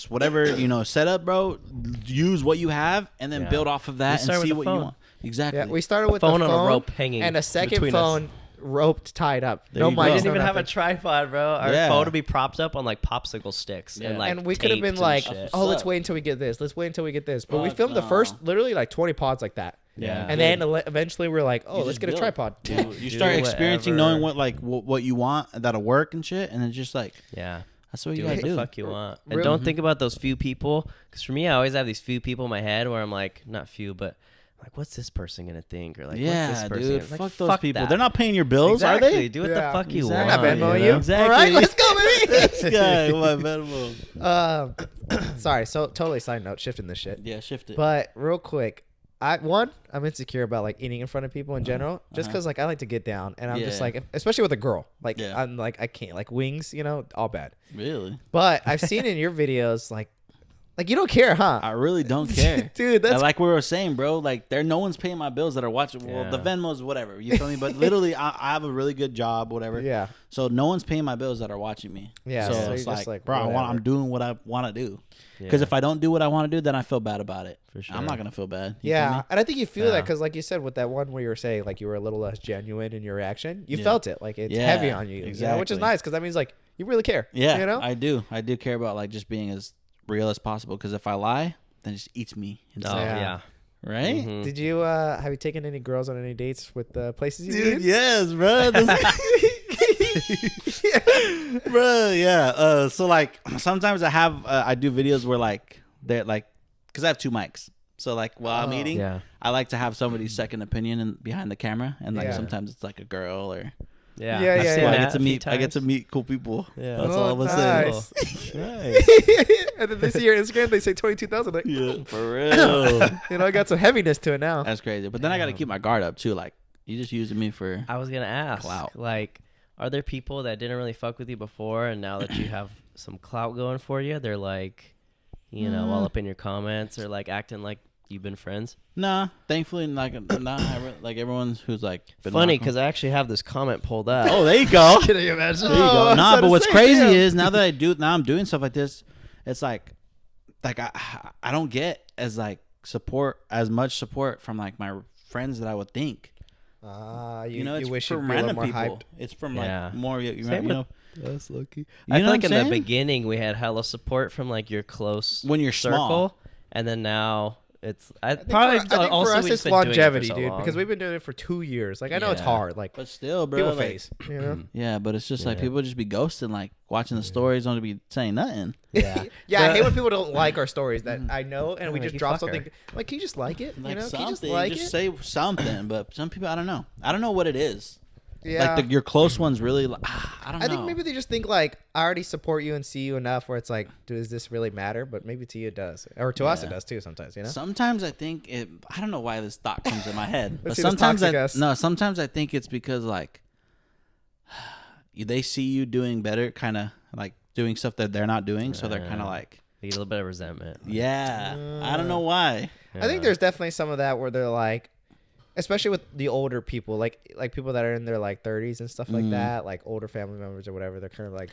whatever setup, bro, use what you have and then Yeah. build off of We that and start with see the what phone. you want. Exactly. Yeah, we started with phone the on a phone rope hanging and a second between us. phone roped tied up. There No you go. we mics. didn't no even have a nothing. tripod, bro. Our Yeah. phone would be propped up on like popsicle sticks Yeah. and like And we could have been taped like, and shit. oh, let's up? wait until we get this. Let's wait until we get this. But we Fuck filmed the no. first literally like 20 pods like that. Yeah. And then eventually we're like, oh, You let's just get a build. tripod. You start Do experiencing, whatever. knowing what you want that'll work and shit, and then just like Yeah. that's what you Do gotta what the do. fuck you want. And Really? don't think about those few people. Because for me, I always have these few people in my head where I'm like, not few, but like, what's this person going to think? Or like, what's Yeah, this person dude. gonna... Fuck Like, those people. that. They're not paying your bills, exactly. are they? Do what Yeah. the fuck you Exactly. want. They're not Venmoing you you. know? Exactly. All right, let's go, baby. This guy, my Venmo. Sorry, so totally side note, shifting this shit. Yeah, shift it. But real quick, I'm insecure about like eating in front of people in general, just because like I like to get down, and I'm just like, especially with a girl, like I'm like I can't like wings, all bad. Really? But I've seen in your videos like you don't care, huh? I really don't care, dude. That's like we were saying, bro. Like no one's paying my bills that are watching. Well, the Venmos, whatever. You feel me? But literally, I have a really good job, whatever. Yeah. So no one's paying my bills that are watching me. Yeah. So it's like, bro, I'm doing what I want to do. Because if I don't do what I want to do, then I feel bad about it. For sure. I'm not gonna feel bad. Yeah, and I think you feel that because, like you said, with that one where you were saying like you were a little less genuine in your reaction, you felt it. Like it's heavy on you, exactly. Which is nice because that means like you really care. Yeah, I do care about like just being as real as possible. Because if I lie, then it just eats me inside. Oh yeah. Right? Mm-hmm. Did you have you taken any girls on any dates with places you Dude, been? yes, bro. Bro, yeah. So like sometimes I do videos where like they're like, because I have 2 mics. So like while I'm eating, I like to have somebody's second opinion behind the camera, and like sometimes it's like a girl or. Yeah. I get to meet cool people. Yeah. That's all I'm nice. saying. Nice. And then they see your Instagram, they say 22,000. Like, Yeah, for real. I got some heaviness to it now. That's crazy. But then I got to keep my guard up too. Like you just using me for. I was gonna ask, clout. like, are there people that didn't really fuck with you before, and now that you have some clout going for you, they're like, all up in your comments or like acting like you've been friends? Nah, thankfully, like like everyone who's like been funny because I actually have this comment pulled out. Oh, there you go. Can you imagine? There you go. Nah, but what's crazy is now I'm doing stuff like this, it's like I don't get as much support from like my friends that I would think. You wish from you'd be a little more people. hyped. It's from like more That's lucky. You I know feel like what in I'm the saying? beginning we had hella support from like your close When you're circle, small. and then now it's I think also for us we've it's been doing it for longevity, so dude, long. because we've been doing it for 2 years. Like I know it's Yeah. hard. Like But still, bro. people like, face, you know. Yeah, but it's just like people just be ghosting, like watching the stories, don't be saying nothing. Yeah. Yeah, I hate when people don't like our stories that I know, and we like, just you drop fucker. something. Like, can you just like it? Like Can you just something, like just it? say something. But some people, I don't know. I don't know what it is. Yeah. Like your close ones really. I don't know. I think maybe they just think like I already support you and see you enough where it's like, does this really matter? But maybe to you it does, or to us it does too. Sometimes, Sometimes I think it. I don't know why this thought comes in my head, but see this sometimes toxic sometimes I think it's because like they see you doing better, kind of like doing stuff that they're not doing, so they're kind of like, You get a little bit of resentment. yeah. I don't know why. I think there's definitely some of that where they're like, especially with the older people, like people that are in their like 30s and stuff like that, like older family members or whatever. They're kind of like,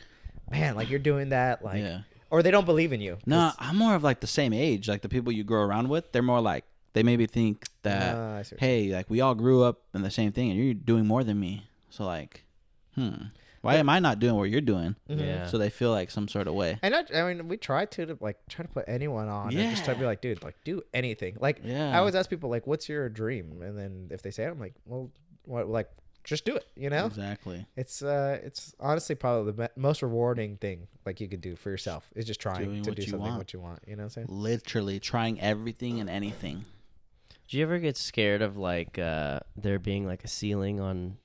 man, like you're doing that, like, or they don't believe in you. No, I'm more of like the same age. Like the people you grow around with, they're more like they maybe think that, hey, like we all grew up in the same thing, and you're doing more than me. So like, why am I not doing what you're doing? Yeah. So they feel like some sort of way. And I mean, we try to put anyone on, and just try to be like, dude, like do anything. Like, I always ask people like, what's your dream? And then if they say it, I'm like, well, what, like, just do it. You know? Exactly. It's honestly probably the most rewarding thing like you could do for yourself is just trying to do something what you want. You know what I'm saying? Literally trying everything and anything. Do you ever get scared of like there being like a ceiling on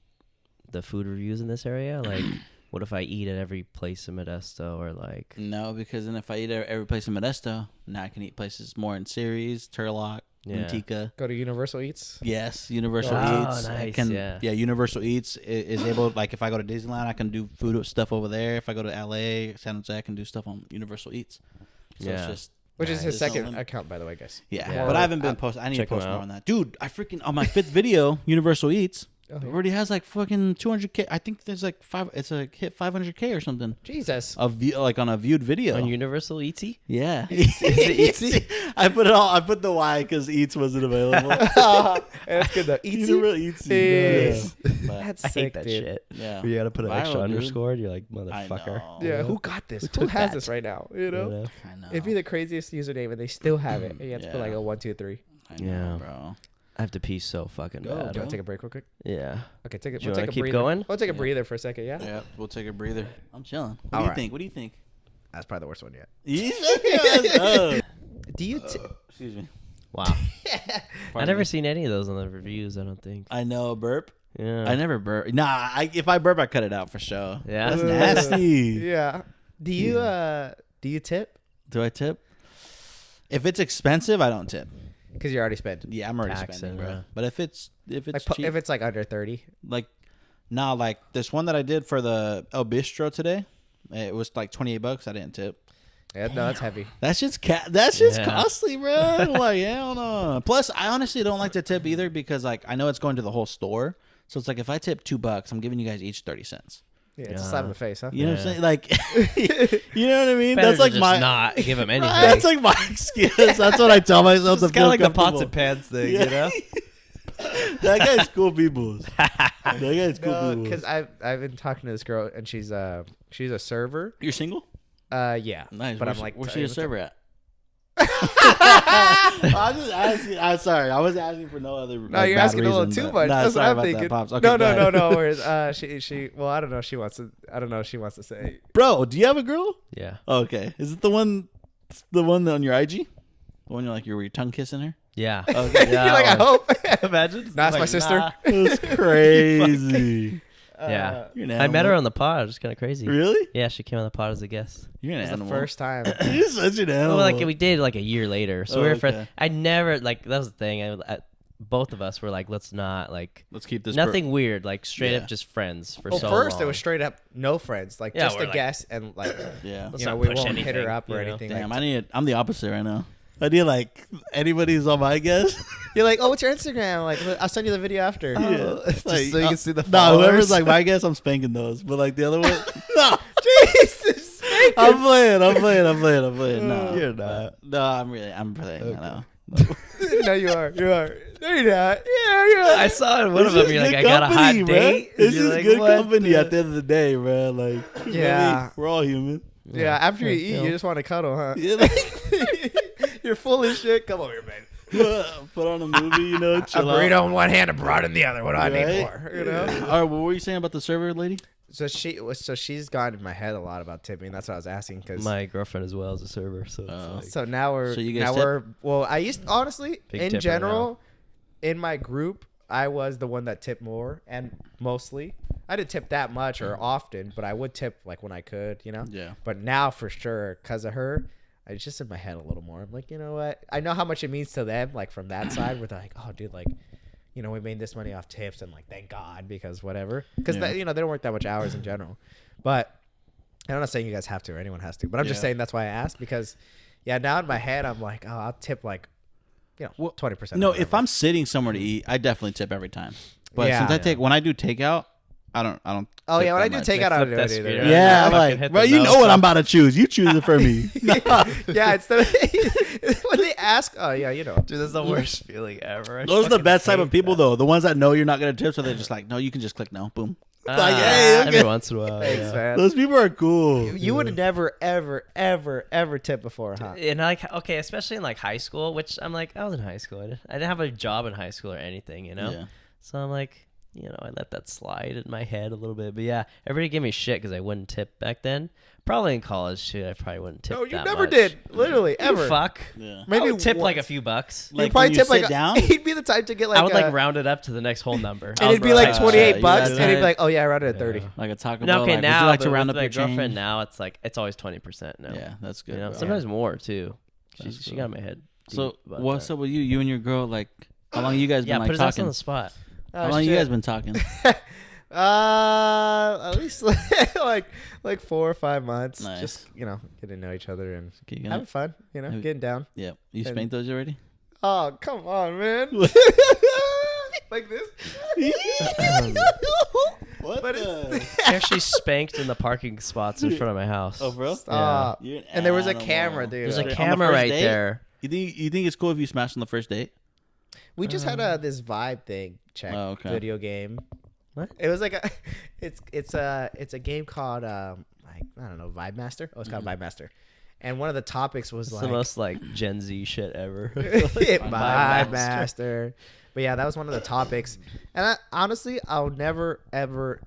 the food reviews in this area? Like, what if I eat at every place in Modesto, or like? No, because then if I eat at every place in Modesto, now I can eat places more in Ceres, Turlock, Manteca. Go to Universal Eats. Yes, Universal Eats. Nice, I can, Universal Eats is able, like if I go to Disneyland, I can do food stuff over there. If I go to LA, San Jose, I can do stuff on Universal Eats. So it's just, which is his second account, by the way, guys. Yeah. But I haven't been posting. I need to post more on that. Dude, I freaking, on my 5th video, Universal Eats, it already has like fucking 200K. I think there's like it's like hit 500K or something. Jesus. Like on a viewed video. On Universal Eatsy? Yeah. Is it Eatsy? I put the Y because Eats wasn't available. That's good though. Eatsy. Eatsy. That's I sick, hate that dude. shit. Yeah. You gotta put an extra Viral, dude. underscore. And you're like, motherfucker. Yeah, who got this? Who took has that? this right now? You know? I know. It'd be the craziest username, and they still have it. And you have to put like a 1, 2, 3. I know, bro. I have to pee so fucking bad. Do you want to take a break real quick? Yeah. Okay, take it. Do you We'll wanna take a keep breather. going? We'll take a breather for a second. Yeah. Yeah, we'll take a breather. I'm chilling. What All do you right. think? What do you think? That's probably the worst one yet. Do you? Excuse me. Wow. I never seen any of those on the reviews, I don't think. I know burp. Yeah. I never burp. Nah, if I burp, I cut it out for sure. Yeah. That's nasty. Yeah. Do you tip? Do I tip? If it's expensive, I don't tip. Because you're already spending. Yeah, I'm already Taxing, spending, bro. yeah. But if it's Like cheap, if it's like under 30. like now, like this one that I did for the El Bistro today, it was like $28. I didn't tip. Yeah, no, that's heavy. That's just that's just Yeah. costly, bro. Like, hell no. Plus, I honestly don't like to tip either because like I know it's going to the whole store. So it's like if I tip $2, I'm giving you guys each 30 cents. Yeah, it's a slap in the face, huh? You know what I'm Yeah. saying? Like, you know what I mean? Better That's to like just my not give him anything. That's like my excuse. That's what I tell myself to It's feel kind of like the pots comfortable. and pans thing, Yeah. you know? That guy's cool people. That guy's cool No, people. because I've been talking to this girl and she's a server. You're single? Yeah. Nice. But Where's I'm like, where's she a what's up? server at? I was just asking. I'm sorry. I wasn't asking for no other. No, you're asking a little too much. That's what I'm thinking. Pops. Okay, No, go no, ahead. no, no. Whereas, she. Well, I don't know. She wants to. I don't know. If she wants to say. Bro, do you have a girl? Yeah. Okay. Is it the one on your IG? The one where you're tongue kissing her? Yeah. Okay. You're like, I hope. Imagine. Nah, it's my sister. That's crazy. Yeah. You're an I met her animal. on the pod. It was kind of crazy. Really? Yeah, she came on the pod as a guest. You're an It's the animal. first time. You're such an animal. Well, like we did like a year later, so Oh, we were okay. friends. I never like that was the thing. Both of us were like, let's not like Let's keep this. nothing weird, like straight Yeah. up just friends for Well, so first long. it was straight up no friends, like Yeah, just we're a like- guest and like Yeah. Let's you know not we push won't hit anything, her up or you know? anything. Damn, like I'm the opposite right now. I need like anybody who's on my guest. You're like, oh, what's your Instagram? Like, I'll send you the video after. Just Like, so you can see the No, whoever's followers. like my guest, I'm spanking those. But like the other one, no. Jesus, I'm playing. No, You're not. No, I'm playing. Okay. I know. no, you are. You are. No, you're not. Yeah, you're. I saw in one of them. You're like, I got a hot bro. date. It's And you're just like, good what company the- at the end of the day, bro. Like, you know Yeah. what I mean? We're all human. Yeah, after you eat, Yeah. you just want to cuddle, huh? Yeah, like, You're full of shit. Come over here, man. put on a movie, you know, A chill out. burrito in one hand, a broad in the other. What do I need Right? more? You know. All right, what were you saying about the server lady? So she's gone in my head a lot about tipping. That's what I was asking because. My girlfriend as well as a server, so it's Oh. like, So now we're So you guys tip? well. I used honestly Big in tipper general, in my group, I was the one that tipped more and mostly. I didn't tip that much or often, but I would tip like when I could, you know. Yeah. But now for sure, because of her, it's just in my head a little more. I'm like, you know what? I know how much it means to them, like from that side, where they're like, oh, dude, like, you know, we made this money off tips, and like, thank God, because whatever, because Yeah. you know they don't work that much hours in general. But I'm not saying you guys have to or anyone has to, but I'm just Yeah. saying that's why I asked because, yeah, now in my head I'm like, oh, I'll tip like, you know, 20%. No, if I'm sitting somewhere to eat, I definitely tip every time. But Yeah. since when I do takeout, I don't. oh tip yeah, when I that do much. take out, I don't do flip it that either. screen Yeah, Yeah, I'm fucking like, hit bro, the you nose know what up. I'm about to choose. You choose it for me. Yeah, it's the when they ask, oh yeah, you know. dude, that's the worst feeling ever. I Those are the fucking best type of hate people, that. though. The ones that know you're not gonna tip, so they're just like, no, you can just click no, boom. Ah, Like, hey, okay. every once in a while. Thanks, yeah. man. Those people are cool. You would never, ever, ever, ever tip before, huh? And like, okay, especially in like high school, which I'm like, I was in high school. I didn't have a job in high school or anything, you know. Yeah. So I'm like, you know, I let that slide in my head a little bit. But yeah, everybody gave me shit because I wouldn't tip back then. Probably in college too. I probably wouldn't tip. No, you that never much. did. Literally, You ever. fuck. Yeah. Maybe I would tip like a once. few bucks. Like, He'd probably when you tip like sit down? He'd be the type to get like I would a, like round it up to the next whole number. and it'd be like Type 28 shit. bucks, yeah, and he'd be yeah. like, oh yeah, I rounded at 30. Yeah. Like a Taco No, Bell. okay, like, now would you like to but round with up my your girlfriend change? now, it's like it's always 20% now. Yeah, that's good. You know, bro. sometimes more too. That's She cool. got in my head. So deep about what's that. up with you? You and your girl, like, how long you guys been Yeah, like put his ass talking? on the spot. How long you guys been talking? At least like 4 or 5 months. Nice. Just getting to know each other and Okay, you gonna- having fun. Have- Getting down. Yeah, you And- spanked those already? Oh come on, man! Like this. What? But She actually spanked in the parking spots in front of my house. Oh, bro. Stop. You're an And there was a animal. camera, dude. There's On a the camera first right date? there. You think it's cool if you smash on the first date? We just had this vibe thing check Oh, okay. video game. What? It was like it's a game called like I don't know, Vibe Master. Oh, it's called Vibe Master. And one of the topics was It's like the most like Gen Z shit ever. Vibe Master. But yeah, that was one of the topics. And honestly, I'll never ever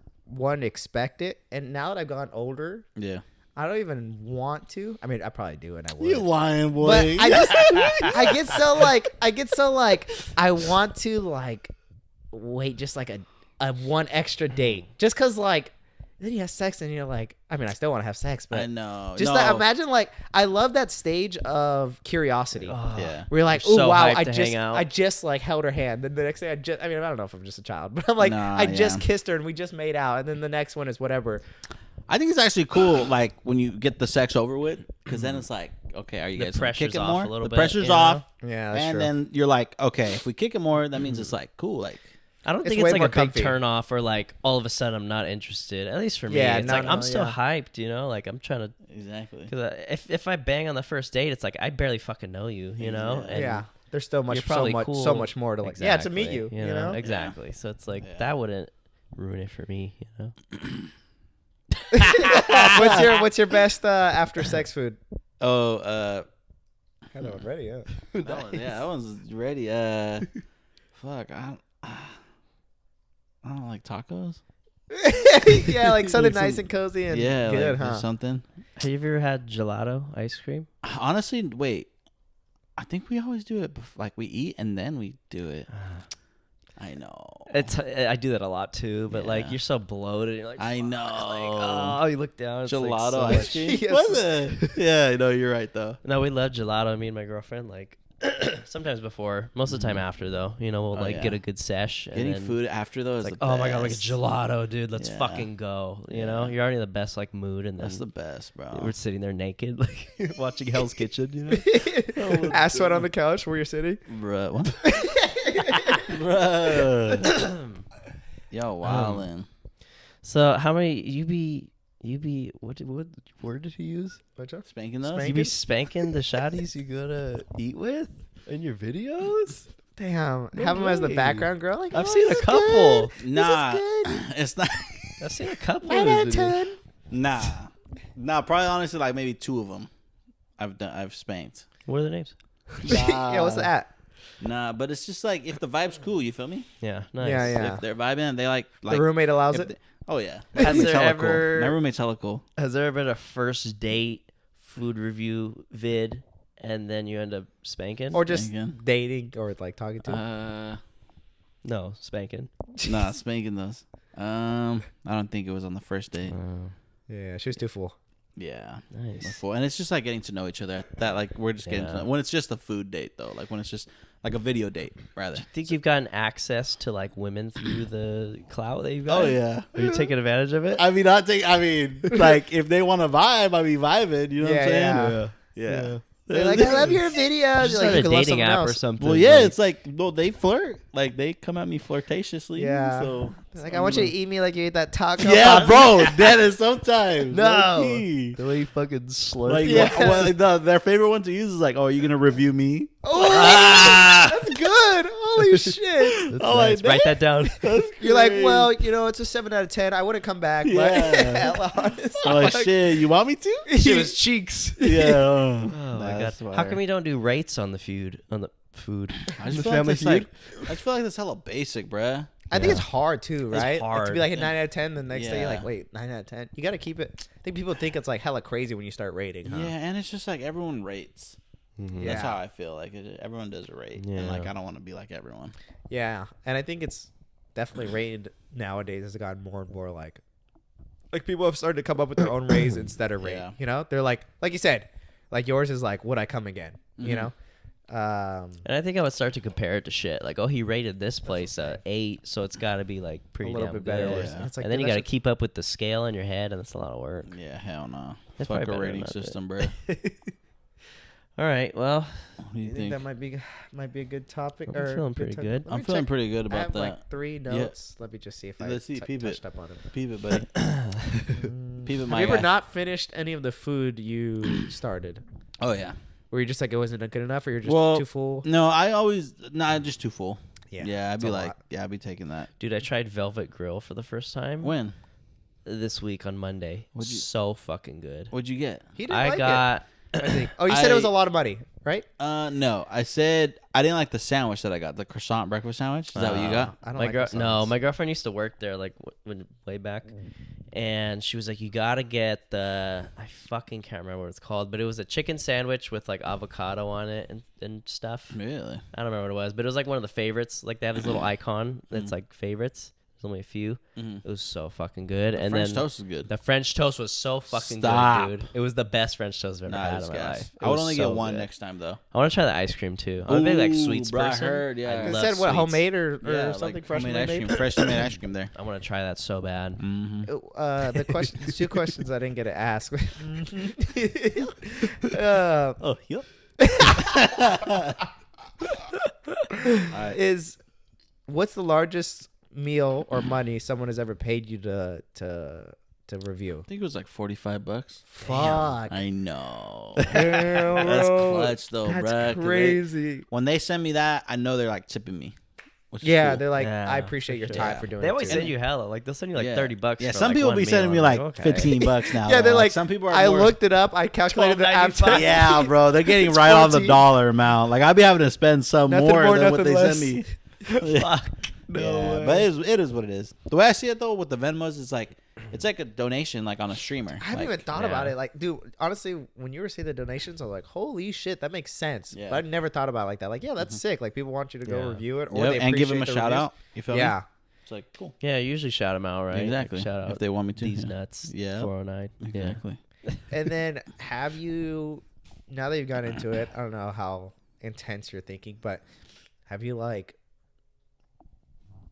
expect it. And now that I've gotten older, Yeah. I don't even want to. I mean, I probably do, and I would. You lying, boy. But I get so like I want to like wait just like a one extra date just because like then you have sex, and you're like, I mean, I still want to have sex, but I know. just no. like, imagine, like, I love that stage of curiosity. Yeah. Where you're like, You're oh so wow, hyped to hang out. I just like held her hand. Then the next day, I don't know if I'm just a child, but I'm like, Nah, I just yeah. kissed her and we just made out, and then the next one is whatever. I think it's actually cool, like when you get the sex over with, because then it's like, okay, are you The guys gonna kick pressure's it off more? a little The bit, pressure's you know? off, Yeah, that's and true. then you're like, okay, if we kick it more, that means it's like cool, like. I don't It's think way it's like more a big comfy. turn off or like all of a sudden I'm not interested. At least for me, Yeah, it's no, like no, I'm still yeah. hyped, you know. Like I'm trying to, Exactly. because if I bang on the first date, it's like I barely fucking know you, you know. Yeah. And Yeah, there's still you're so probably much, cool. so much more to like. Yeah, to meet you, you know. exactly. So it's like Yeah. that wouldn't ruin it for me, you know. What's your best after sex food? Oh, I know I'm ready. Yeah. that one's ready. Fuck, I don't like tacos. Yeah, like something nice and cozy and Yeah, good, like, or huh? something. Have you ever had gelato ice cream? Honestly, wait. I think we always do it. Like we eat and then we do it. I know. I do that a lot too, but like Yeah. you're so bloated. You're like, I fuck, know. like, oh, you look down. It's like Gelato so ice much- cream. Yes. What the? Yeah, no, you're right though. No, we love gelato. Me and my girlfriend, like sometimes before, most of the time after though. You know, we'll Oh, like yeah. get a good sesh. And Getting then food after though is it's like, the oh my god, like a best. gelato, dude. Let's Yeah. fucking go. You know, Yeah. you're already in the best like mood, and then That's the best, bro. we're sitting there naked, like watching Hell's Kitchen. You know, Ass sweat on the couch where you're sitting. Bruh, what? Bruh. Yo, wildin'. so how many you be what word did he use? Spanking those? Spank- You be spanking the shotties you go to eat with in your videos? Damn, No have him as the way. background girl. Like, I've oh, seen this a is couple. good. Nah, This is good. it's not. I've seen a couple 9 of out of his videos. 10. Nah. Probably honestly like maybe 2 of them. I've spanked. What are their names? Yeah, what's that? Nah, but it's just like if the vibe's cool, you feel me? Yeah, nice. Yeah, yeah. If they're vibing, they like The roommate allows if it. they- oh yeah. Has My roommate's there hella ever- cool. My roommate's hella cool. Has there ever been a first date food review vid and then you end up spanking? Or just Spanking. dating or like talking to. no, spanking. Nah, spanking those. I don't think it was on the first date. Yeah, she was too full. Yeah. Nice. Before. And it's just like getting to know each other. That like we're just getting to Yeah. know. When it's just a food date though, like when it's just like a video date rather. Think you've gotten access to like women through the clout that you've got? Oh yeah. Are you taking advantage of it? I mean, like if they want to vibe, I be vibing. You know what I'm saying? Yeah. They're like, I love your videos. Just You're start like, you a could love dating someone app else. or something. Well, yeah, like- it's like no, they flirt. Like they come at me flirtatiously. Yeah. So They're like, I want you to eat me like you ate that taco. yeah, bro. That is sometimes. No. low-key. the way you fucking slurp. Like Yeah. their favorite one to use is like, oh, are you gonna review me? Oh, that's good. Holy shit. That's Oh, nice. like Write that down. You're like, well, you know, it's a 7 out of 10. I wouldn't come back. Yeah. But hella honest. Oh like, shit, you want me to? She was cheeks. Yeah. Oh my god! That's How fire. come you don't do rates on the food? I just The feel Family like that's like, I just feel like that's hella basic, bruh. I think it's hard too, It's right? Like, to hard. be like a 9 out of 10, the next day you're like, Yeah. wait, 9 out of 10. You got to keep it. I think people think it's like hella crazy when you start rating, huh? Yeah, and it's just like everyone rates. Yeah. That's how I feel. Like everyone does a rate, and like Yeah. I don't want to be like everyone. Yeah. And I think it's definitely rated nowadays has gotten more and more like people have started to come up with their own rates instead of rate. Yeah. You know? They're like you said, like yours is like, would I come again? You know? And I think I would start to compare it to shit. Like, oh, he rated this place 8, so it's got to be like pretty little damn bit better. good. Yeah. It's like, And then dude, you got to that's keep up with the scale in your head, and that's a lot of work. Yeah, hell no. That's Fuck probably a better rating not to- system, bro. All right, well, What do you I think think? that might be a good topic. I'm or feeling pretty topic. good. Let I'm me feeling check. pretty good I about have that. like 3 notes. Let me just see if I Let's see, peep touched it. up on them. Peep it, buddy. Peep it, Have my you ever guy. not finished any of the food you started? Oh yeah. Were you just like it wasn't good enough, or you're just Well, too full? No, I always just too full. Yeah, Yeah, I'd it's be a like, lot. yeah, I'd be taking that. dude, I tried Velvet Grill for the first time When? this week on Monday. What'd you- So fucking good. What'd you get? He didn't I like got. it. I think. Oh, you said it was a I- lot of money, right? No, I said I didn't like the sandwich that I got, the croissant breakfast sandwich. Is that what you got? I don't My like girl, no, croissants. my girlfriend used to work there like way back, and she was like, "You gotta get the I fucking can't remember what it's called, but it was a chicken sandwich with like avocado on it and stuff. Really? I don't remember what it was, but it was like one of the favorites. Like they have this little icon that's like favorites. There's only a few. Mhm. It was so fucking good. And French then toast is good. the French toast was so fucking Stop. good, dude. It was the best French toast I've ever had It's in my gas. life. It I would was only so get one good. next time though. I want to try the ice cream too. I'm a big like sweets bro, I person. heard, yeah. It Love said what, sweets. homemade or Yeah, something like freshly homemade ice made? cream, freshly made ice cream there. I want to try that so bad. Mm-hmm. The question, 2 questions I didn't get to ask. Oh, yep. Is what's the largest meal or money someone has ever paid you to review? I think it was like $45. Fuck. I know. Damn, That's bro. clutch though, That's bruh. 'cause crazy. when they send me that, I know they're like tipping me. Which is Yeah, cool. they're like, Yeah, I appreciate for your sure. time Yeah. for doing They it. always too. send you hella. Like they'll send you like Yeah. $30. Yeah, for, some like, people one be meal. sending me I'm like okay. $15 now. Yeah, they're though. like, some people are I more- looked it up. I calculated the app. $12.95. Yeah, bro, they're getting It's right on the 14. dollar amount. Like I'd be having to spend some Nothing more, more, than what nothing they less. send me. Fuck. Yeah, but it is what it is. The way I see it though with the Venmos, it's like a donation like on a streamer. I haven't Like, even thought yeah. about it. Like, dude, honestly, when you were saying the donations, I was like, holy shit, that makes sense. Yeah. But I never thought about it like that. Like, yeah, that's sick. Like, people want you to go Yeah. review it, or Yep, they and give them a appreciate the shout reviews. out. You feel me? Yeah. It's like cool. Yeah, you usually shout them out, right? Exactly. Like, shout out If they want me to. these yeah. nuts. Yeah. 409. Yeah. Exactly. And then have you, now that you've got into it, I don't know how intense you're thinking, but have you like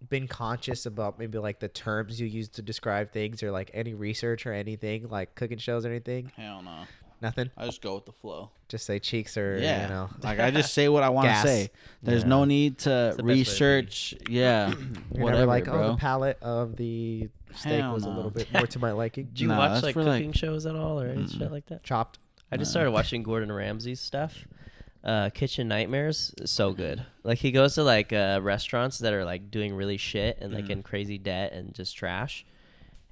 been conscious about maybe like the terms you use to describe things, or like any research or anything, like cooking shows or anything? Hell no. Nothing. I just go with the flow. Just say cheeks or Yeah. you know. Like I just say what I want to Gas. say. There's Yeah. no need to That's the best way to be. research. Yeah. You're Whatever, never like, bro. oh, the palate of the steak Hell was a no. little bit more to my liking. Do you Nah, watch that's like for, cooking like- shows at all or any shit like that? Chopped. I just started watching Gordon Ramsay's stuff. Kitchen Nightmares is so good. Like he goes to like restaurants that are like doing really shit and like in crazy debt and just trash.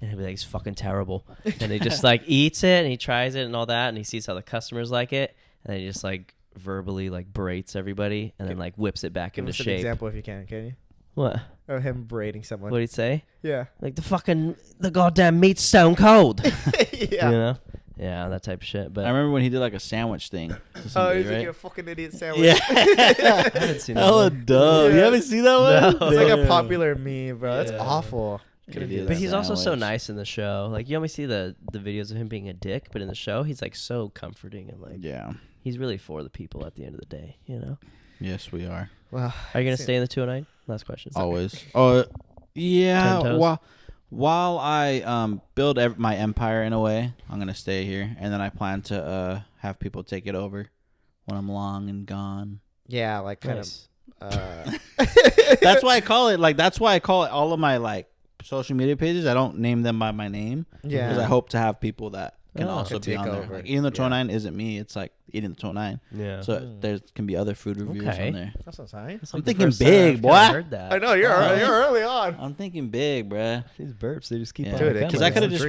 And he'll be like, it's fucking terrible. And he just like eats it and he tries it and all that and he sees how the customers like it and then he just like verbally like berates everybody and then like whips it back Give into us an shape. example if you can you? What? Of him berating someone. What'd he say? Yeah. Like the goddamn meat's stone cold. Yeah. You know? Yeah, that type of shit. But I remember when he did like a sandwich thing. to Oh, somebody, he's right? like a fucking idiot sandwich. Yeah. I haven't seen that Hella one. dumb. You Yeah. haven't seen that one? No. It's like a Damn. popular meme, bro. That's Yeah. awful. It is But he's also so sandwich. nice in the show. Like you only see the videos of him being a dick, but in the show he's like so comforting and like Yeah. he's really for the people at the end of the day, you know? Yes, we are. Well, Are you gonna see- stay in the 209? Last question. Always. Oh, yeah. 10 toes? While I build my empire in a way, I'm gonna stay here, and then I plan to have people take it over when I'm long and gone. Yeah, like kind Nice. of. That's why I call it like. That's why I call it all of my like social media pages. I don't name them by my name Yeah. because I hope to have people that can Oh. also Can be take on there. over. Like, Eating the Yeah. 209 isn't me. It's like Eating the 209. Yeah. So Mm. there can be other food reviews Okay. on there. That's what I'm saying. That's I'm like the thinking first time big, I've boy. kinda heard that. I know you're early on. I'm thinking big, bruh. These burps, they just keep Yeah. on Dude, it coming. Because I Keep could have on just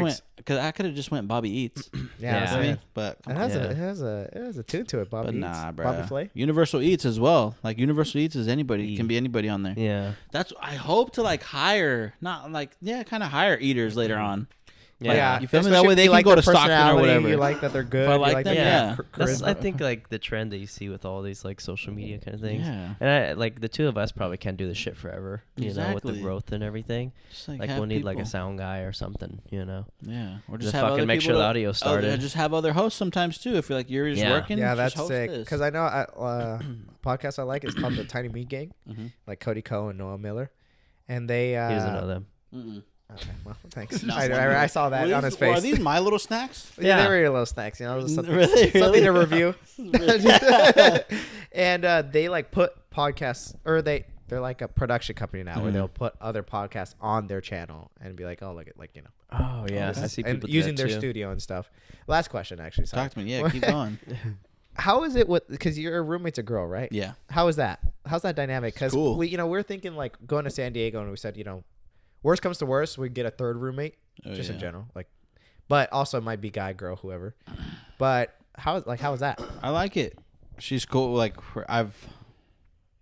drinks. went Bobby Eats. Yeah, Yeah. that's I mean, it. but It has Yeah. it has a tune to it, Bobby. but Eats. nah, Bobby bruh. Flay. Universal Eats as well. Like Universal Eats is anybody. Can be anybody on there. Yeah. That's I hope to like hire, not like kind of hire eaters later on. Like, Yeah. you feel me? especially That way if they you can like go their to Stockton or personality, whatever. You like that they're good. If I you like them, that yeah. That's charisma. I think like the trend that you see with all these like social media kind of things. Yeah. And I like the two of us probably can't do this shit forever, you know, with the Exactly. growth and everything. Just Like have we'll need like a people. sound guy or something, you know. Yeah, or Just just have fucking other make people sure the to- audio started. Just have other hosts sometimes too. If you're like you're just Yeah. working, Yeah, just that's host sick. this. Because I know podcast I like is called the Tiny Meat Gang, Mhm. like Cody Ko and Noah Miller, and they. He doesn't know them. Mm-mm. Okay, well, thanks. No. I saw that Were on these- his face. Are these my little snacks? Yeah, they Yeah. were your little snacks. You know, it was something, Really? something to Really? review. And they like put podcasts, or they're like a production company now, where Mhm. they'll put other podcasts on their channel and be like, oh, look at like Oh yeah, this I is- see and people do using that their too. studio and stuff. Last question, actually. Sorry. Talk to me. Yeah, keep going. How is it with? Because your roommate's a girl, right? Yeah. How is that? How's that dynamic? Because cool. we're thinking like going to San Diego, and we said, worst comes to worst, we get a third roommate, Oh, just in yeah. general, like, but also it might be guy, girl, whoever. But how is that? I like it. She's cool. Like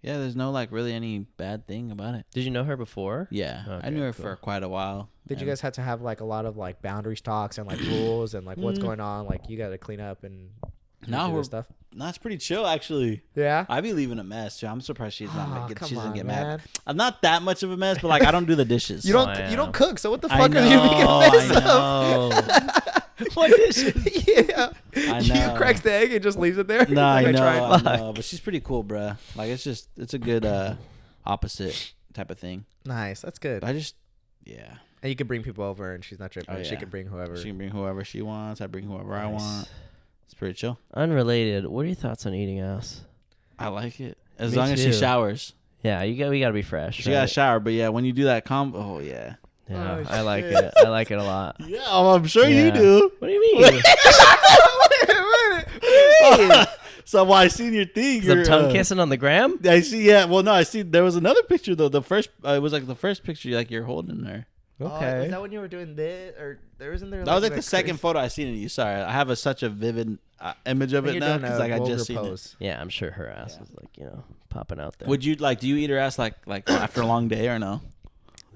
there's no like really any bad thing about it. Did you know her before? Yeah, I Okay, knew her cool. for quite a while. Did you and- guys have to have like a lot of like boundaries talks and like rules and like what's going on? Like you got to clean up and No, do we're this stuff. No, it's pretty chill actually. Yeah. I be leaving a mess too. I'm surprised she come doesn't on, get man. mad. I'm not that much of a mess, but like I don't do the dishes. You don't Oh, yeah. you don't cook, so what the I fuck are you making a know, mess I know. of? What dishes? Yeah. I You know. cracks the egg and just leaves it there. No, I Like know, tried. I know, but she's pretty cool, bruh. Like it's a good opposite type of thing. Nice. That's good. But I just, yeah. And you can bring people over, and she's not tripping. Oh, She yeah. can bring whoever. She can bring whoever she wants. I bring whoever I Nice. want. It's pretty chill. Unrelated. What are your thoughts on eating ass? I like it as Me long as she too. showers. Yeah, we gotta be fresh. She gotta shower, but yeah, when you do that oh yeah. Yeah, Oh, I like shit. it. I like it a lot. Yeah, I'm sure you Yeah. do. What do you mean? So I seen your thing. Some your, tongue kissing on the gram? I see. Yeah. Well, no, I see. There was another picture though. The first, it was like the first picture, like you're holding her. Is that when you were doing this, or there wasn't there? That was like the second photo I seen of you. Sorry, I have such a vivid image of it now because like I just seen it. Yeah, I'm sure her ass is like, popping out there. Would you like? Do you eat her ass like after a long day or no?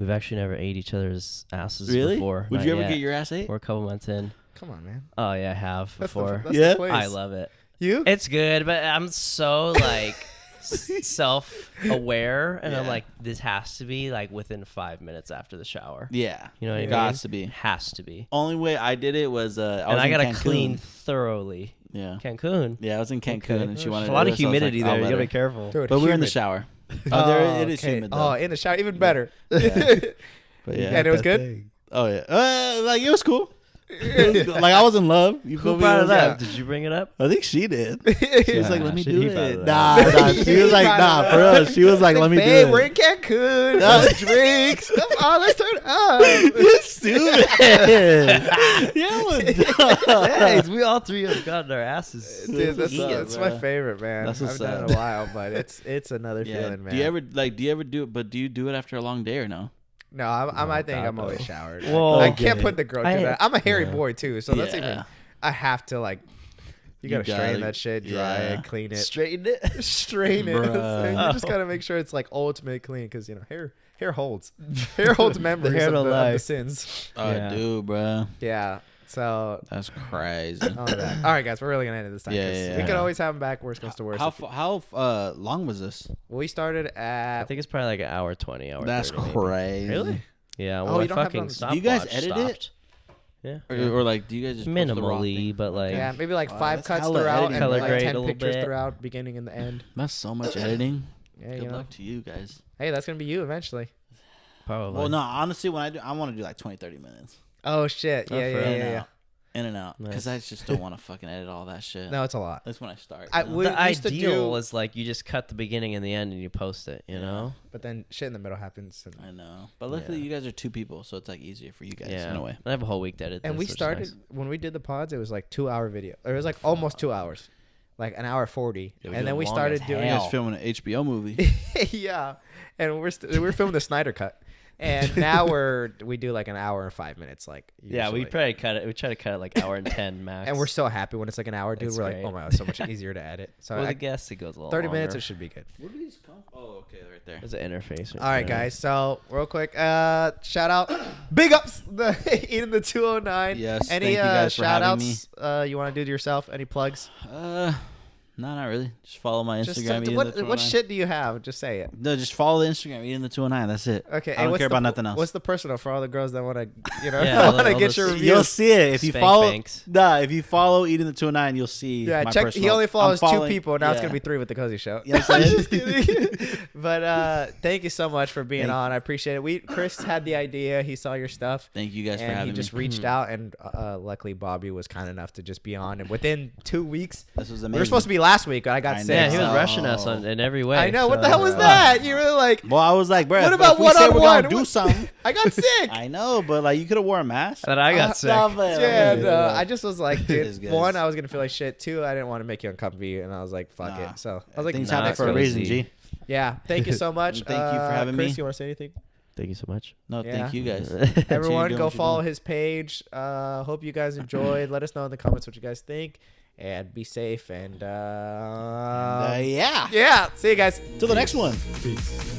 We've actually never ate each other's asses Really? before. Would Not you ever yet. get your ass ate? We're a couple months in. Come on, man. Oh yeah, I have That's before. the Yeah? place. I love it. You. It's good, but I'm so like self-aware, and I'm Yeah. like, this has to be like within 5 minutes after the shower. Yeah, You know what I mean? Gots to be. Has to be. Only way I did it was And I in gotta Cancun. clean thoroughly. Yeah, Cancun. yeah, I was in Cancun Okay. and she wanted There's a lot to of do it, so I was humidity like, I'll there. You let gotta her. be careful. Dude, But we were in the humid. shower. Oh, there it is okay. humid though. Oh, in the shower, even better. But yeah, And it was good. Oh yeah, like it was cool. It was cool. Like I was in love. You feel Who me? brought It it was up? like- Did you bring it up? I think she did. She was like, "Let me She- do he brought it." it Nah, up. nah. She was like, "Nah, for real." She was like, "Let me do Babe, it." we're in Cancun. No. Drinks. Come on, let's turn up. You stupid. Yeah, Hey, we all three have gotten our asses. Dude, that's what's up, that's my bro. favorite, man. That's I've what's done it up. in a while, but it's another Yeah. feeling, man. Do you ever do it? But do you do it after a long day or no? No, I think God, I'm always no. showered. Whoa. I can't Okay. put the girl through that. I'm a hairy boy too, so that's Yeah. even. I have to like. You gotta strain gotta- that shit, dry yeah. it, clean it, Straighten it. strain it. Bruh. You just gotta make sure it's like ultimate clean, because hair holds, hair holds memories hair of don't the lie. sins. Oh, Yeah. dude, bro, Yeah. So. that's crazy. All right, guys, we're really gonna end it this time. Yeah, 'cause yeah, we yeah. could always have them back. Worst comes to worst. How long was this? We started I at. think it's probably like an hour 20, hour That's 30 maybe. crazy. Really? Yeah, Oh, well, you don't have it fucking on the- stopwatch Do you guys edit it? stopped. Yeah. Or like, do you guys just post the raw Minimally, thing? but like, Yeah, maybe like Oh, 5 that's cuts hella throughout editing. and Color like grade 10 a little pictures bit. throughout, beginning and the end. That's so much editing. Yeah, Good you know. luck to you guys. Hey, that's gonna be you eventually. probably. Well, no, honestly, when I want to do like 20-30 minutes. Oh shit! Oh, Yeah, for yeah, real? yeah, yeah. In and out. Because I Nice. just don't want to fucking edit all that shit. No, it's a lot. That's when I start. I you know? would- The we used to ideal do- is like you just cut the beginning and the end and you post it, you know? But then shit in the middle happens. And, I know. But luckily, Yeah. you guys are 2 people, so it's like easier for you guys Yeah. in a way. I have a whole week to edit and this, we which is started nice. when we did the pods. It was like 2-hour video. Or it was like almost 2 hours, like an hour 40. Yeah, we and do then it we long started as doing. You guys hell. filming an HBO movie. Yeah, and we're filming the Snyder cut, and now we do like an hour and 5 minutes, like Yeah, we usually. probably cut it. We try to cut it like hour and 10 max. And we're so happy when it's like an hour, dude. It's We're like, great. oh my god, it's so much easier to edit. So For the I, guests, it goes a little 30 minutes, longer. it should be good. Where do these come? Oh, okay, right there. There's an interface. All right, there. guys. So real quick, shout out, big ups, the EatingThe209. Yes, Any thank you guys for shout having outs you want to do to yourself? Any plugs? No, not really. Just follow my Just Instagram. Eating the what 209. shit do you have? Just say it. No, just follow the Instagram. Eating the 209. That's it. Okay. I don't care about nothing else. What's the personal for all the girls that want to, Yeah, want to all get your those- You'll reviews? see it if you Spank follow. banks. Nah, if you follow Eating the 209, you'll see. Yeah, my check. personal. He only I'm follows 2 following- people. Now it's yeah. gonna be 3 with the Cozy Show. You know what I'm saying? Just kidding. But thank you so much for being on. I appreciate it. Chris had the idea. He saw your stuff. Thank you guys for And having he just me. reached out, and luckily Bobby was kind enough to just be on. And within 2 weeks, This was amazing. we were supposed to be last week, but I got I sick. know. Yeah, he was so- rushing us in every way. I know. What the so- hell was that? You were like, Well, I was like, bro. What if about we say we're one-on-one? gonna do something, I got sick. I know, but like you could have worn a mask. That I got sick. Nah, but- Yeah, okay, no, I just was like, This dude. guy's- 1, I was gonna feel like shit. 2, I didn't want to make you uncomfy, and I was like, fuck Nah. it. So I was like, Things nah, happen it's for a crazy. reason, G. yeah. Thank you so much. Thank you for having Chris, me. you want to say anything? Thank you so much. No, Yeah. thank you guys. Everyone, doing go what you're follow doing. his page. Hope you guys enjoyed. Let us know in the comments what you guys think, and be safe. And yeah. yeah, see you guys. Till the next one. Peace.